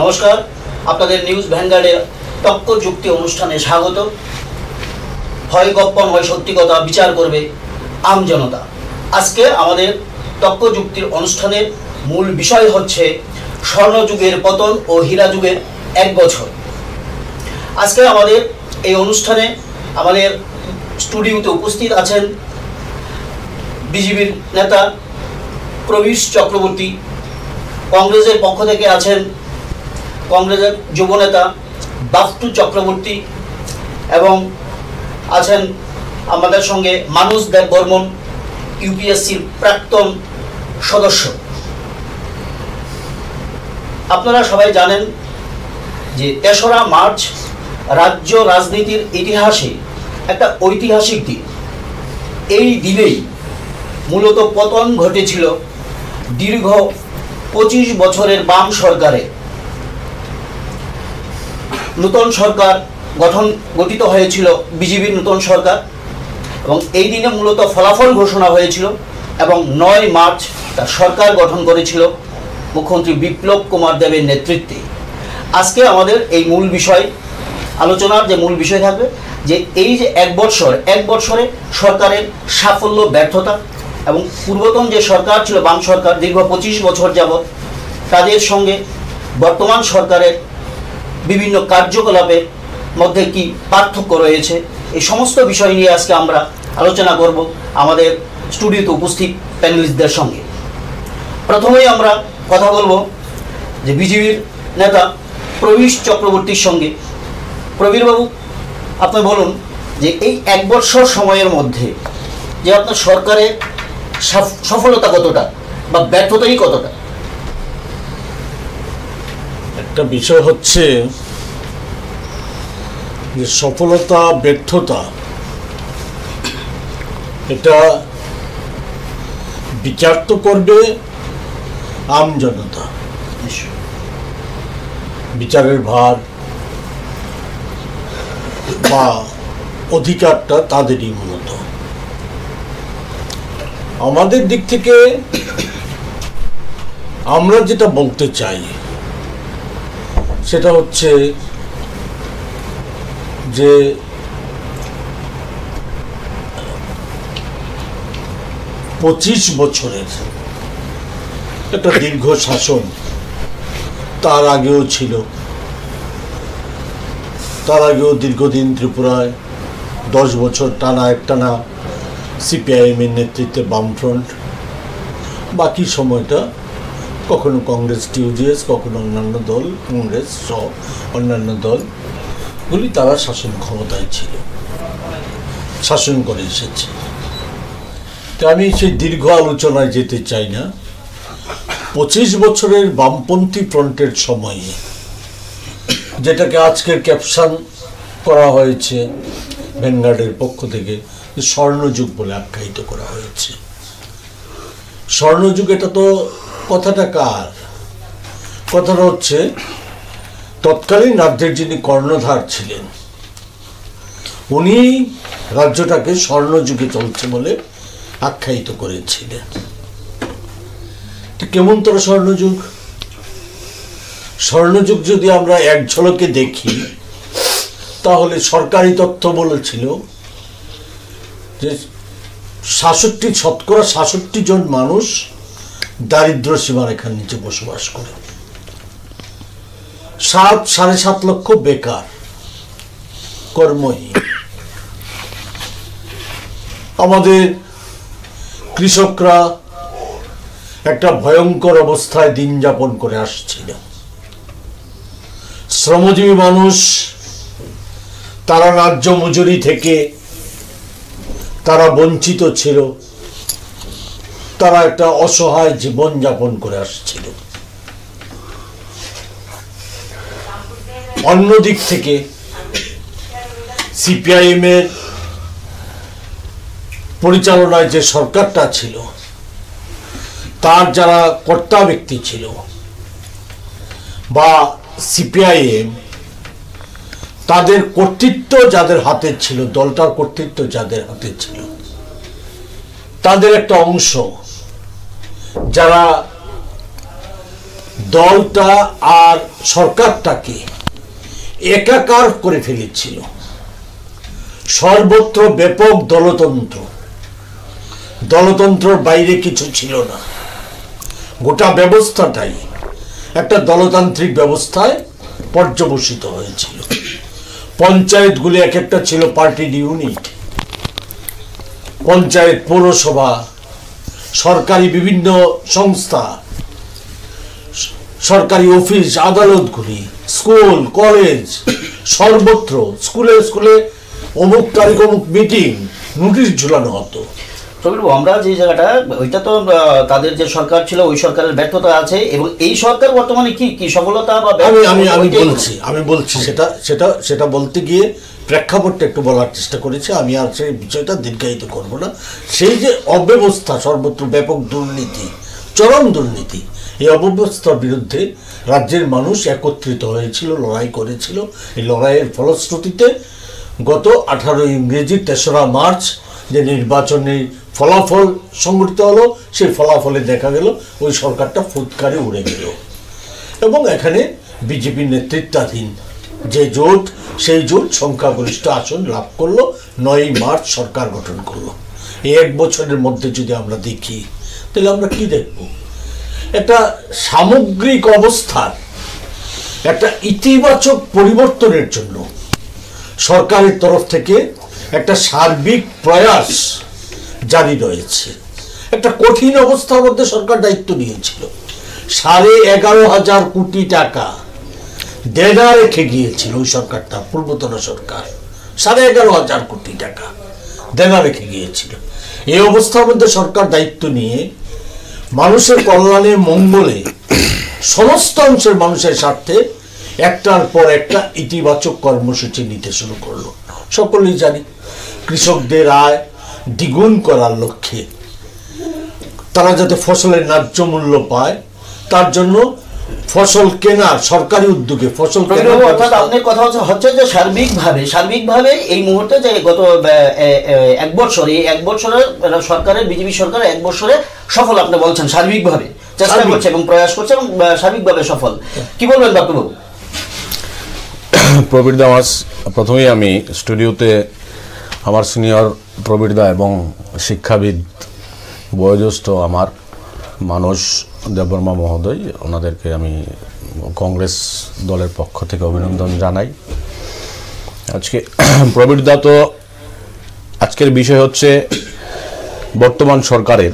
নমস্কার, আপনাদের নিউজ ভ্যানগার্ডের তক্ক যুক্তি অনুষ্ঠানে স্বাগত। হয় গপ্পন হয় সত্যি কথা বিচার করবে আম জনতা। আজকে আমাদের তক্ক যুক্তির অনুষ্ঠানের মূল বিষয় হচ্ছে স্বর্ণযুগের পতন ও হীরা যুগের 1 বছর। আজকে আমাদের এই অনুষ্ঠানে আমাদের স্টুডিওতে উপস্থিত আছেন বিজেপির নেতা প্রবীর চক্রবর্তী, কংগ্রেসের পক্ষ থেকে আছেন কংগ্রেসের যুবনেতা বাফটু চক্রবর্তী এবং আছেন আমাদের সঙ্গে মানুষ দেব বর্মন, ইউপিএসসির প্রাক্তন সদস্য। আপনারা সবাই জানেন যে 3রা মার্চ রাজ্য রাজনীতির ইতিহাসে একটা ঐতিহাসিক দিন। এই দিনেই মূলত পতন ঘটেছিল দীর্ঘ 25 বছরের বাম সরকারের। নতুন সরকার গঠিত হয়েছিল, বিজেপির নতুন সরকার, এবং এই দিনে মূলত ফলাফল ঘোষণা হয়েছিল এবং 9 মার্চ তার সরকার গঠন করেছিল মুখ্যমন্ত্রী বিপ্লব কুমার দেবের নেতৃত্বে। আজকে আমাদের এই মূল বিষয় আলোচনার যে মূল বিষয় থাকবে যে এই যে 1 বছরে সরকারের সাফল্য ব্যর্থতা এবং পূর্বতন যে সরকার ছিল বাম সরকার দীর্ঘ 25 বছর যাবৎ, তাদের সঙ্গে বর্তমান সরকারের বিভিন্ন কার্যকলাপের মধ্যে কি পার্থক্য রয়েছে, এই সমস্ত বিষয় নিয়ে আজকে আমরা আলোচনা করব আমাদের স্টুডিওতে উপস্থিত প্যানেলিস্টদের সঙ্গে। প্রথমেই আমরা কথা বলবো যে বিজেপির নেতা প্রবীর চক্রবর্তীর সঙ্গে। প্রবীরবাবু, আপনি বলুন যে এই 1 বছর সময়ের মধ্যে যে আপনার সরকারের সফলতা কতটা বা ব্যর্থতাই কতটা? একটা বিষয় হচ্ছে যে সফলতা ব্যর্থতা এটা বিচার তো করবে আম জনতা। বিচারের ভার বা অধিকারটা তাদেরই মূলত। আমাদের দিক থেকে আমরা যেটা বলতে চাই সেটা হচ্ছে যে 25 বছরের একটা দীর্ঘ শাসন তার আগেও ছিল। তার আগেও দীর্ঘদিন ত্রিপুরায় 10 বছর একটানা সিপিআইএমের নেতৃত্বে বামফ্রন্ট, বাকি সময়টা কখনো কংগ্রেস টিউজিএস, কখনো অন্যান্য দল, কংগ্রেস সহ অন্যান্য দলগুলি তারা শাসন ক্ষমতায় ছিল, শাসন করে এসেছে। তো আমি সেই দীর্ঘ আলোচনায় যেতে চাই না। 25 বছরের বামপন্থী ফ্রন্টের সময়ে যেটাকে আজকের ক্যাপশন করা হয়েছে ভ্যানগার্ডের পক্ষ থেকে স্বর্ণযুগ বলে আখ্যায়িত করা হয়েছে। স্বর্ণযুগ, এটা তো কথাটা কার? কথাটা হচ্ছে তৎকালীন রাজ্যের যিনি কর্ণধার ছিলেন উনি রাজ্যটাকে স্বর্ণযুগে চলছে বলে আখ্যায়িত করেছিলেন। কেমন তোর স্বর্ণযুগ? স্বর্ণযুগ যদি আমরা এক ঝলকে দেখি তাহলে সরকারি তথ্য বলেছিল যে 66 জন মানুষ দারিদ্র সীমারেখার নিচে বসবাস করে, 7.5 লক্ষ বেকার, কর্মহীন। আমাদের কৃষকরা একটা ভয়ঙ্কর অবস্থায় দিন যাপন করে আসছিল। শ্রমজীবী মানুষ তারা ন্যায্য মজুরি থেকে তারা বঞ্চিত ছিল, তারা একটা অসহায় জীবন যাপন করে আসছিল। অন্যদিক থেকে সিপিআইএম এর পরিচালনায় যে সরকারটা ছিল তার যারা কর্তা ব্যক্তি ছিল বা সিপিআইএম, তাদের কর্তৃত্ব যাদের হাতে ছিল, দলটার কর্তৃত্ব যাদের হাতে ছিল, তাদের একটা অংশ যারা দলটা আর সরকারটাকে একাকার করে ফেলেছিল। সর্বত্র ব্যাপক দলতন্ত্রের বাইরে কিছু ছিল না। গোটা ব্যবস্থাটাই একটা দলতান্ত্রিক ব্যবস্থায় পর্যবসিত হয়েছিল। পঞ্চায়েতগুলি এক একটা ছিল পার্টির ইউনিট। পঞ্চায়েত, পৌরসভা, সরকারি বিভিন্ন সংস্থা, সরকারি অফিস, আদালতগুলি, স্কুল, কলেজ, সর্বত্র স্কুলে স্কুলে অমুক তারিখ অমুক মিটিং, নোটিশ ঝুলানো হতো। প্রবীরবাবু, আমরা যে জায়গাটা, ওইটা তো তাদের যে সরকার ছিল ওই সরকারের ব্যর্থতা আছে, এবং এই সরকার বর্তমানে কি সফলতা বা আমি বলছি সেটা বলতে গিয়ে প্রেক্ষাপটটা একটু বলার চেষ্টা করেছি। আমি আর সেই বিষয়টা দীর্ঘায়িত করব না। সেই যে অব্যবস্থা, সর্বত্র ব্যাপক দুর্নীতি, চরম দুর্নীতি, এই অব্যবস্থার বিরুদ্ধে রাজ্যের মানুষ একত্রিত হয়েছিল, লড়াই করেছিল। এই লড়াইয়ের ফলশ্রুতিতে গত 18 ইংরেজি 3রা মার্চ যে নির্বাচনের ফলাফল সংঘটিত হলো, সেই ফলাফলে দেখা গেল ওই সরকারটা ফুৎকারে উড়ে গেল, এবং এখানে বিজেপি নেতৃত্বাধীন যে জোট, সেই জোট সংখ্যাগরিষ্ঠ আসন লাভ করলো, 9ই মার্চ সরকার গঠন করলো। এই 1 বছরের মধ্যে যদি আমরা দেখি, তাহলে আমরা কি দেখব? একটা সামগ্রিক অবস্থার একটা ইতিবাচক পরিবর্তনের জন্য সরকারের তরফ থেকে একটা সার্বিক প্রয়াস জারি রয়েছে। একটা কঠিন অবস্থার মধ্যে সরকার দায়িত্ব নিয়েছিল। 11,500 কোটি টাকা দেনা রেখে গিয়েছিল ওই সরকারটা, পূর্বতন সরকার 11,500 কোটি টাকা দেনা রেখে গিয়েছিল। এই অবস্থার মধ্যে সরকার দায়িত্ব নিয়ে মানুষের কল্যাণে, মঙ্গলে, সমস্ত অংশের মানুষের স্বার্থে একটার পর একটা ইতিবাচক কর্মসূচি নিতে শুরু করলো। সকলেই জানি, কৃষকদের আয় দ্বিগুণ করার লক্ষ্যে, তারা যাতে ফসলের ন্যায্য মূল্য পায়, তার জন্য ফসল কেনার সরকারি উদ্যোগে ফসল কেনার, অর্থাৎ আপনার কথা হচ্ছে যে সার্বিকভাবে এই মুহূর্তে যে গত 1 বছর, এই 1 বছরের সরকারের, বিজেপি সরকার 1 বছরে সফল আপনি বলছেন, সার্বিকভাবে চেষ্টা করছে এবং প্রয়াস করছে এবং সার্বিকভাবে সফল। কি বলবেন বাবুবাবু? প্রবীর দাস, প্রথমেই আমি স্টুডিওতে আমার সিনিয়র প্রবীর দা এবং শিক্ষাবিদ, বয়োজ্যেষ্ঠ আমার মানস দেববর্মা মহোদয়, ওনাদেরকে আমি কংগ্রেস দলের পক্ষ থেকে অভিনন্দন জানাই। আজকে প্রবীর দা, তো আজকের বিষয় হচ্ছে বর্তমান সরকারের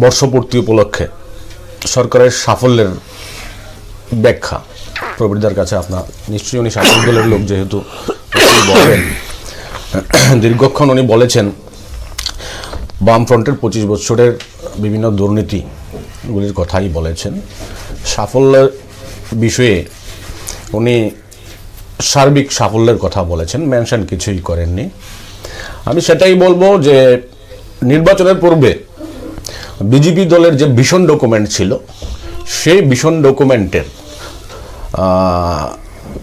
বর্ষপূর্তি উপলক্ষে সরকারের সাফল্যের ব্যাখ্যা। প্রবীরদার কাছে আপনার নিশ্চয়ই, উনি শাসক দলের লোক যেহেতু বলেন, দীর্ঘক্ষণ উনি বলেছেন বামফ্রন্টের 25 বছরের বিভিন্ন দুর্নীতিগুলির কথাই বলেছেন। সাফল্যের বিষয়ে উনি সার্বিক সাফল্যের কথা বলেছেন, মেনশন কিছুই করেননি। আমি সেটাই বলবো যে নির্বাচনের পূর্বে বিজেপি দলের যে ভিশন ডকুমেন্ট ছিল, সেই ভিশন ডকুমেন্টের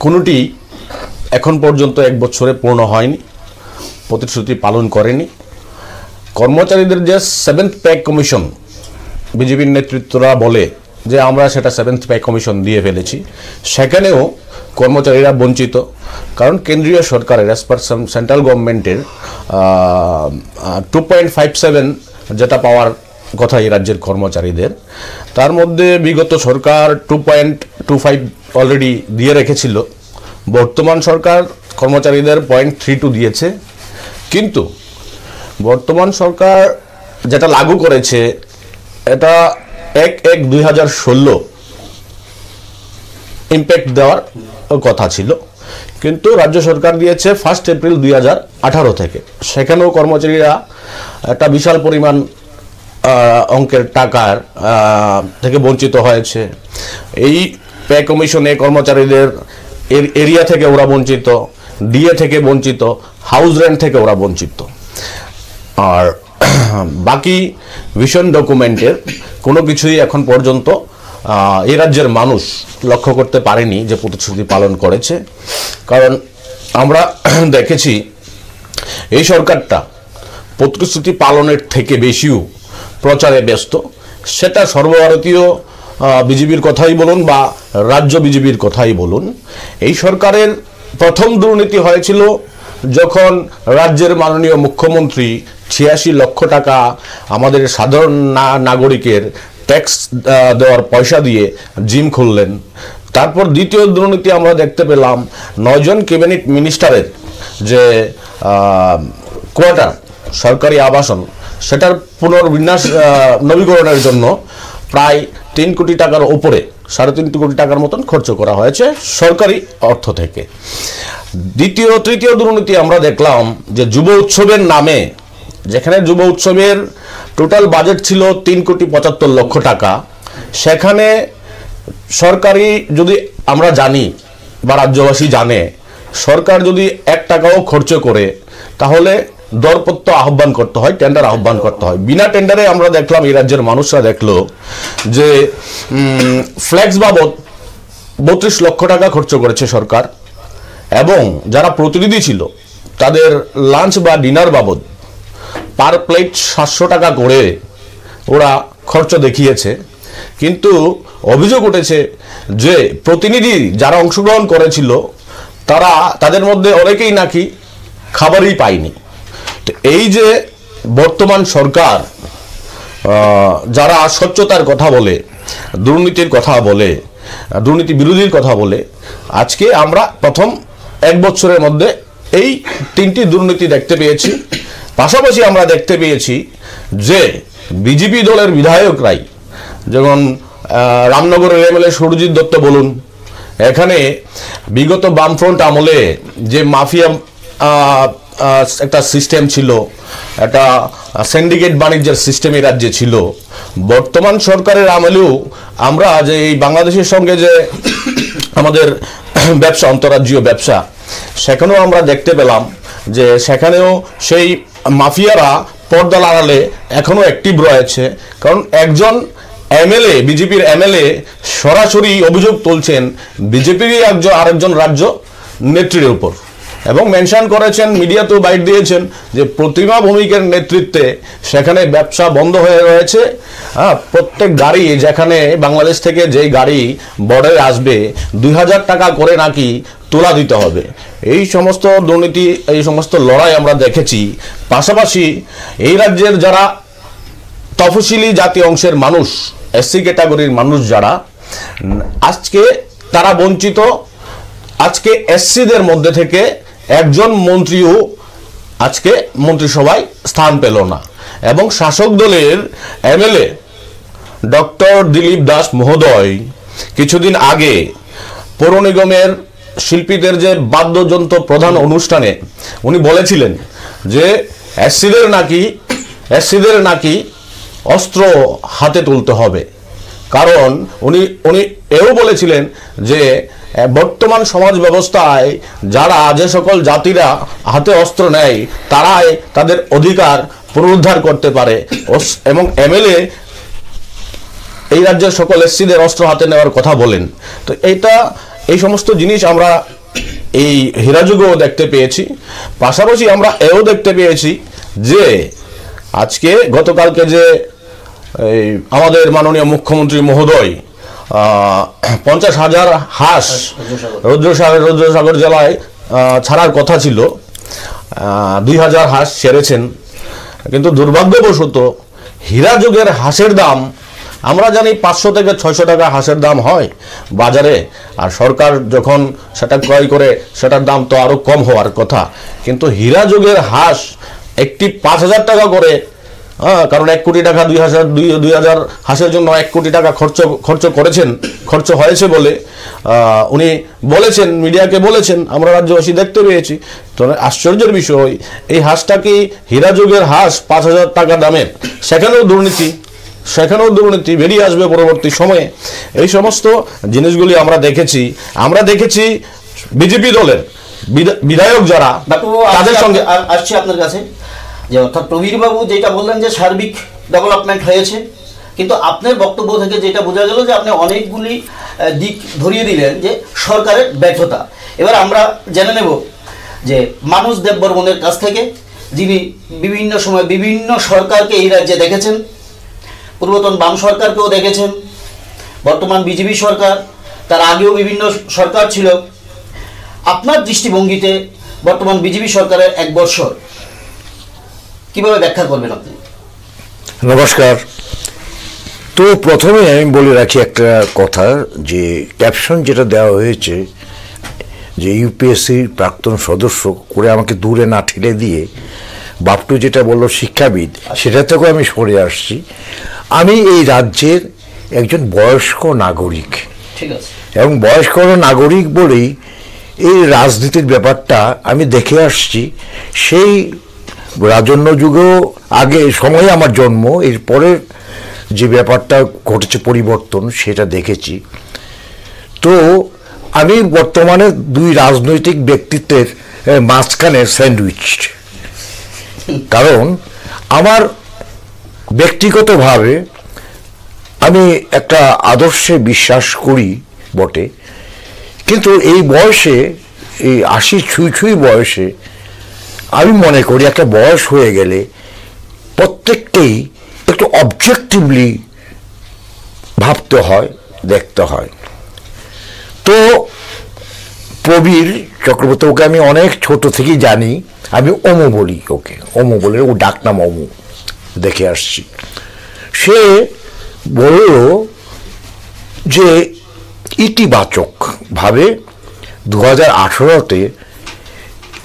কোনোটি এখন পর্যন্ত 1 বছরে পূর্ণ হয়নি, প্রতিশ্রুতি পালন করেনি। কর্মচারীদের যে 7th পে কমিশন, বিজেপির নেতৃত্বরা বলে যে আমরা সেটা 7th পে কমিশন দিয়ে ফেলেছি, সেখানেও কর্মচারীরা বঞ্চিত। কারণ কেন্দ্রীয় সরকারের অ্যাজ পার সেন্ট্রাল গভর্নমেন্টের 2.57 যেটা পাওয়ার কথা এই রাজ্যের কর্মচারীদের, তার মধ্যে বিগত সরকার 2.25 অলরেডি দিয়ে রেখেছিল। বর্তমান সরকার কর্মচারীদের 0.32 দিয়েছে, কিন্তু বর্তমান সরকার যেটা লাগু করেছে এটা 1/1/2016 ইম্প্যাক্ট দেওয়ার কথা ছিল, কিন্তু রাজ্য সরকার দিয়েছে 1 এপ্রিল 2018 থেকে। সেখানেও কর্মচারীরা একটা বিশাল পরিমাণ অঙ্কের টাকার থেকে বঞ্চিত হয়েছে। এই পে কমিশনে কর্মচারীদের এরিয়া থেকে ওরা বঞ্চিত, ডিএ থেকে বঞ্চিত, হাউস রেন্ট থেকে ওরা বঞ্চিত। আর বাকি ভিশন ডকুমেন্টের কোনো কিছুই এখন পর্যন্ত এই রাজ্যের মানুষ লক্ষ্য করতে পারেনি যে প্রতিশ্রুতি পালন করেছে। কারণ আমরা দেখেছি এই সরকারটা প্রতিশ্রুতি পালনের থেকে বেশিও প্রচারে ব্যস্ত। সেটা সর্বভারতীয় বিজেপির কথাই বলুন বা রাজ্য বিজেপির কথাই বলুন, এই সরকারের প্রথম দুর্নীতি হয়েছিল যখন রাজ্যের মাননীয় মুখ্যমন্ত্রী ৮৬ লক্ষ টাকা আমাদের সাধারণ নাগরিকের ট্যাক্স দেওয়ার পয়সা দিয়ে জিম খুললেন। তারপর দ্বিতীয় দুর্নীতি আমরা দেখতে পেলাম ৯ জন ক্যাবিনেট মিনিস্টারের যে কোয়ার্টার, সরকারি আবাসন, সেটার পুনর্বিন্যাস নবীকরণের জন্য প্রায় ৩ কোটি টাকার উপরে, ৩.৫ কোটি টাকার মতন খরচ করা হয়েছে সরকারি অর্থ থেকে। তৃতীয় দুর্নীতি আমরা দেখলাম যে যুব উৎসবের নামে, যেখানে যুব উৎসবের টোটাল বাজেট ছিল ৩.৭৫ লক্ষ টাকা, সেখানে সরকারি, যদি আমরা জানি বা রাজ্যবাসী জানে, সরকার যদি ১ টাকাও খরচ করে তাহলে দরপত্র আহ্বান করতে হয়, টেন্ডার আহ্বান করতে হয়। বিনা টেন্ডারে আমরা দেখলাম, এই রাজ্যের মানুষরা দেখলো যে ফ্ল্যাক্স বাবদ ৩২ লক্ষ টাকা খরচ করেছে সরকার, এবং যারা প্রতিনিধি ছিল তাদের লাঞ্চ বা ডিনার বাবদ পার প্লেট ৭০০ টাকা করে ওরা খরচ দেখিয়েছে। কিন্তু অভিযোগ উঠেছে যে প্রতিনিধি যারা অংশগ্রহণ করেছিল তাদের মধ্যে অনেকেই নাকি খাবারই পায়নি। তো এই যে বর্তমান সরকার যারা স্বচ্ছতার কথা বলে, দুর্নীতির কথা বলে, দুর্নীতি বিরোধীর কথা বলে, আজকে আমরা প্রথম 1 বছরের মধ্যে এই 3টি দুর্নীতি দেখতে পেয়েছি। পাশাপাশি আমরা দেখতে পেয়েছি যে বিজেপি দলের বিধায়করাই, যেমন রামনগরের এমএলএ সুরজিৎ দত্ত বলুন, এখানে বিগত বামফ্রন্ট আমলে যে মাফিয়া একটা সিস্টেম ছিল, একটা সিন্ডিকেট বাণিজ্যের সিস্টেম এই রাজ্যে ছিল, বর্তমান সরকারের আমলেও আমরা যে এই বাংলাদেশের সঙ্গে যে আমাদের ব্যবসা, অন্তরাজ্যীয় ব্যবসা, সেখানেও আমরা দেখতে পেলাম যে সেখানেও সেই মাফিয়ারা পর্দার আড়ালে এখনো অ্যাক্টিভ রয়েছে। কারণ একজন এমএলএ, বিজেপির এমএলএ সরাসরি অভিযোগ তুলছেন বিজেপিরই আরেকজন রাজ্য নেত্রীর উপর, এবং মেনশন করেছেন, মিডিয়াতেও বাইট দিয়েছেন যে প্রতিমা ভৌমিকের নেতৃত্বে সেখানে ব্যবসা বন্ধ হয়ে রয়েছে। প্রত্যেক গাড়ি, যেখানে বাংলাদেশ থেকে যেই গাড়ি বর্ডারে আসবে ২০০০ টাকা করে নাকি তোলা দিতে হবে। এই সমস্ত দুর্নীতি, এই সমস্ত লড়াই আমরা দেখেছি। পাশাপাশি এই রাজ্যের যারা তফসিলি জাতি অংশের মানুষ, এসসি ক্যাটাগরির মানুষ যারা, আজকে তারা বঞ্চিত। আজকে এসসিদের মধ্যে থেকে একজন মন্ত্রীও আজকে মন্ত্রিসভায় স্থান পেল না, এবং শাসক দলের এমএলএ ডক্টর দিলীপ দাস মহোদয় কিছুদিন আগে পৌর নিগমের শিল্পীদের যে বাদ্যযন্ত্র প্রধান অনুষ্ঠানে উনি বলেছিলেন যে এসসিদের নাকি অস্ত্র হাতে তুলতে হবে। কারণ উনি এও বলেছিলেন যে বর্তমান সমাজ ব্যবস্থায় যারা, যে সকল জাতিরা হাতে অস্ত্র নেয়, তারাই তাদের অধিকার পুনরুদ্ধার করতে পারে, এবং এমএলএ এই রাজ্যের সকল এসসিদের অস্ত্র হাতে নেওয়ার কথা বলেন। তো এই সমস্ত জিনিস আমরা এই হীরাযুগেও দেখতে পেয়েছি। পাশাপাশি আমরা এও দেখতে পেয়েছি যে আজকে গতকালকে যে আমাদের মাননীয় মুখ্যমন্ত্রী মহোদয় 50,000 হাঁস রুদ্রসাগর জেলায় ছাড়ার কথা ছিল, 2,000 হাঁস ছেড়েছেন। কিন্তু দুর্ভাগ্যবশত হীরাযুগের হাঁসের দাম, আমরা জানি 500 থেকে 600 টাকা হাঁসের দাম হয় বাজারে, আর সরকার যখন সেটা ক্রয় করে সেটার দাম তো আরও কম হওয়ার কথা। কিন্তু হীরাযুগের হাঁস একটি 5,000 টাকা করে, কারণ 1 কোটি টাকা 2,000 হাঁসের জন্য 1 কোটি টাকা খরচ হয়েছে বলে উনি বলেছেন, মিডিয়াকে বলেছেন, আমরা রাজ্যবাসী দেখতে পেয়েছি। তো আশ্চর্যের বিষয়, এই হাঁসটা কি হীরাযুগের হাঁস 5,000 টাকা দামের, সেখানেও দুর্নীতি বেরিয়ে আসবে পরবর্তী সময়ে। এই সমস্ত জিনিসগুলি আমরা দেখেছি বিজেপি দলের বিধায়ক যারা, তাদের সঙ্গে আসছে আপনার কাছে, যে অর্থাৎ প্রবীর বাবু যেটা বললেন যে সার্বিক ডেভেলপমেন্ট হয়েছে, কিন্তু আপনার বক্তব্য থেকে যেটা বোঝা গেল যে আপনি অনেকগুলি দিক ধরিয়ে দিলেন যে সরকারের ব্যর্থতা। এবার আমরা জেনে নেব যে মানুষ দেববর্মনের কাছ থেকে, যিনি বিভিন্ন সময় বিভিন্ন সরকারকে এই রাজ্যে দেখেছেন, পূর্বতন বাম সরকারকেও দেখেছেন, বর্তমান বিজেপি সরকার, তার আগেও বিভিন্ন সরকার ছিল। আপনার দৃষ্টিভঙ্গিতে বর্তমান বিজেপি সরকারের 1 বছর কিভাবে ব্যাখ্যা করবেন আপনি? নমস্কার। তো প্রথমে আমি বলে রাখি একটা কথা, যে ক্যাপশন যেটা দেওয়া হয়েছে যে ইউপিএসসির প্রাক্তন সদস্য করে আমাকে দূরে না ঠেলে দিয়ে বাপটু যেটা বললো শিক্ষাবিদ, সেটা থেকেও আমি সরে আসছি। আমি এই রাজ্যের একজন বয়স্ক নাগরিক, ঠিক আছে, এবং বয়স্ক নাগরিক বলেই এই রাজনীতির ব্যাপারটা আমি দেখে আসছি। সেই রাজন্য যুগেও আগে সময়ে আমার জন্ম, এরপরে যে ব্যাপারটা ঘটেছে পরিবর্তন, সেটা দেখেছি। তো আমি বর্তমানে 2 রাজনৈতিক ব্যক্তিত্বের মাঝখানে স্যান্ডউইচ, কারণ আমার ব্যক্তিগতভাবে আমি একটা আদর্শে বিশ্বাস করি বটে, কিন্তু এই বয়সে, এই 80 ছুঁই বয়সে আমি মনে করি একটা বয়স হয়ে গেলে প্রত্যেককেই একটু অবজেক্টিভলি ভাবতে হয়, দেখতে হয়। তো প্রবীর চক্রবর্তী, ওকে আমি অনেক ছোট থেকেই জানি, আমি অমু বলি, ওকে অমু বলে, ও ডাকনাম অমু, দেখে আসছি। সে বলল যে ইতিবাচক ভাবে 2018-তে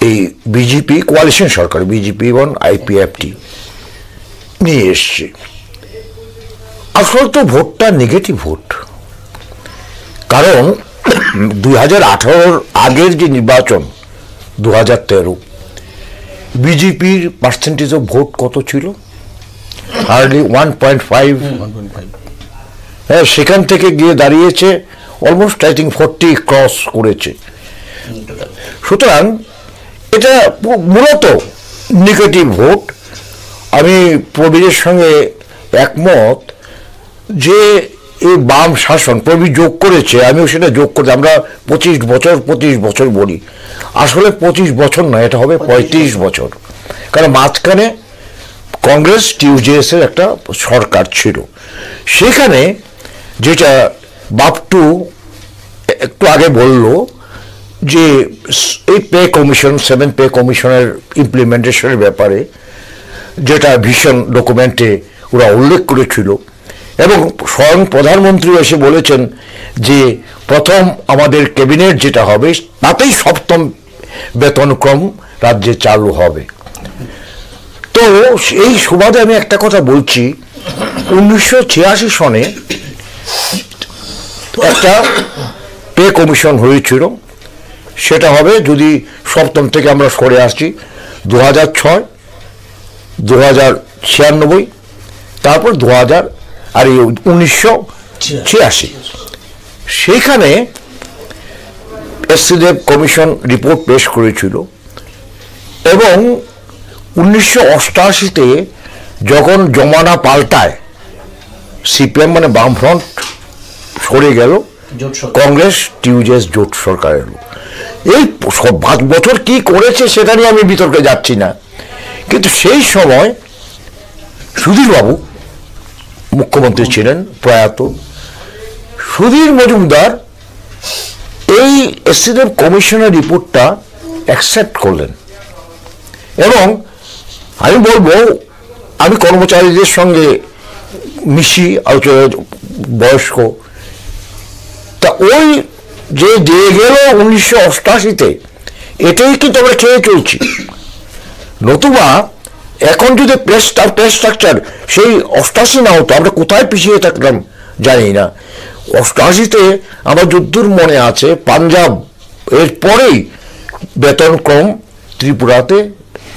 এই বিজেপি কোয়ালিশন সরকার, বিজেপি এবং আইপিএফটি নিয়ে এসছে। আসলে তো ভোটটা নেগেটিভ ভোট, কারণ 2018-র আগের যে নির্বাচন 2013, বিজেপির পার্সেন্টেজ অফ ভোট কত ছিল? হার্ডলি 1.5। হ্যাঁ, সেখান থেকে গিয়ে দাঁড়িয়েছে অলমোস্ট আই থিঙ্ক 40 ক্রস করেছে। সুতরাং এটা মূলত নেগেটিভ ভোট। আমি প্রবীরের সঙ্গে একমত যে এই বাম শাসন প্রবীর যোগ করেছে, আমিও সেটা যোগ করি। আমরা 25 বছর বলি, আসলে 25 বছর নয়, এটা হবে 35 বছর, কারণ মাঝখানে কংগ্রেস টিউজেএসের একটা সরকার ছিল। সেখানে যেটা বাপটু একটু আগে বলল যে এই পে কমিশন, 7 পে কমিশনের ইমপ্লিমেন্টেশনের ব্যাপারে যেটা ভিশন ডকুমেন্টে ওরা উল্লেখ করেছিল, এবং স্বয়ং প্রধানমন্ত্রী এসে বলেছেন যে প্রথম আমাদের ক্যাবিনেট যেটা হবে তাতেই 7ম বেতনক্রম রাজ্যে চালু হবে। তো এই সুবাদে আমি একটা কথা বলছি, 1986 সনে একটা পে কমিশন হয়েছিল, সেটা হবে যদি 7ম থেকে আমরা সরে আসছি 2006, 2096, তারপর 2000 আর 1986। সেইখানে এসসি দেব কমিশন রিপোর্ট পেশ করেছিল, এবং 1988-তে যখন জমানা পাল্টায়, সিপিএম মানে বামফ্রন্ট সরে গেল, কংগ্রেস টিউজেএস জোট সরকার এলো। এই 5 বছর কি করেছে সেটা নিয়ে আমি বিতর্কে যাচ্ছি না, কিন্তু সেই সময় সুধীর বাবু মুখ্যমন্ত্রী ছিলেন, প্রয়াত সুধীর মজুমদার এই এসসিদেব কমিশনের রিপোর্টটা অ্যাকসেপ্ট করলেন। এবং আমি বলবো, আমি কর্মচারীদের সঙ্গে মিশি, বয়স্ক, তা ওই যে দিয়ে গেল 1988-তে, এটাই কিন্তু আমরা খেয়ে চলছি। নতুবা এখন যদি পে স্ট্রাকচার সেই 88 না হতো, আমরা কোথায় পিছিয়ে থাকলাম জানি না। 88-তে আমার যদ্দূর মনে আছে, পাঞ্জাব এর পরেই বেতনক্রম ত্রিপুরাতে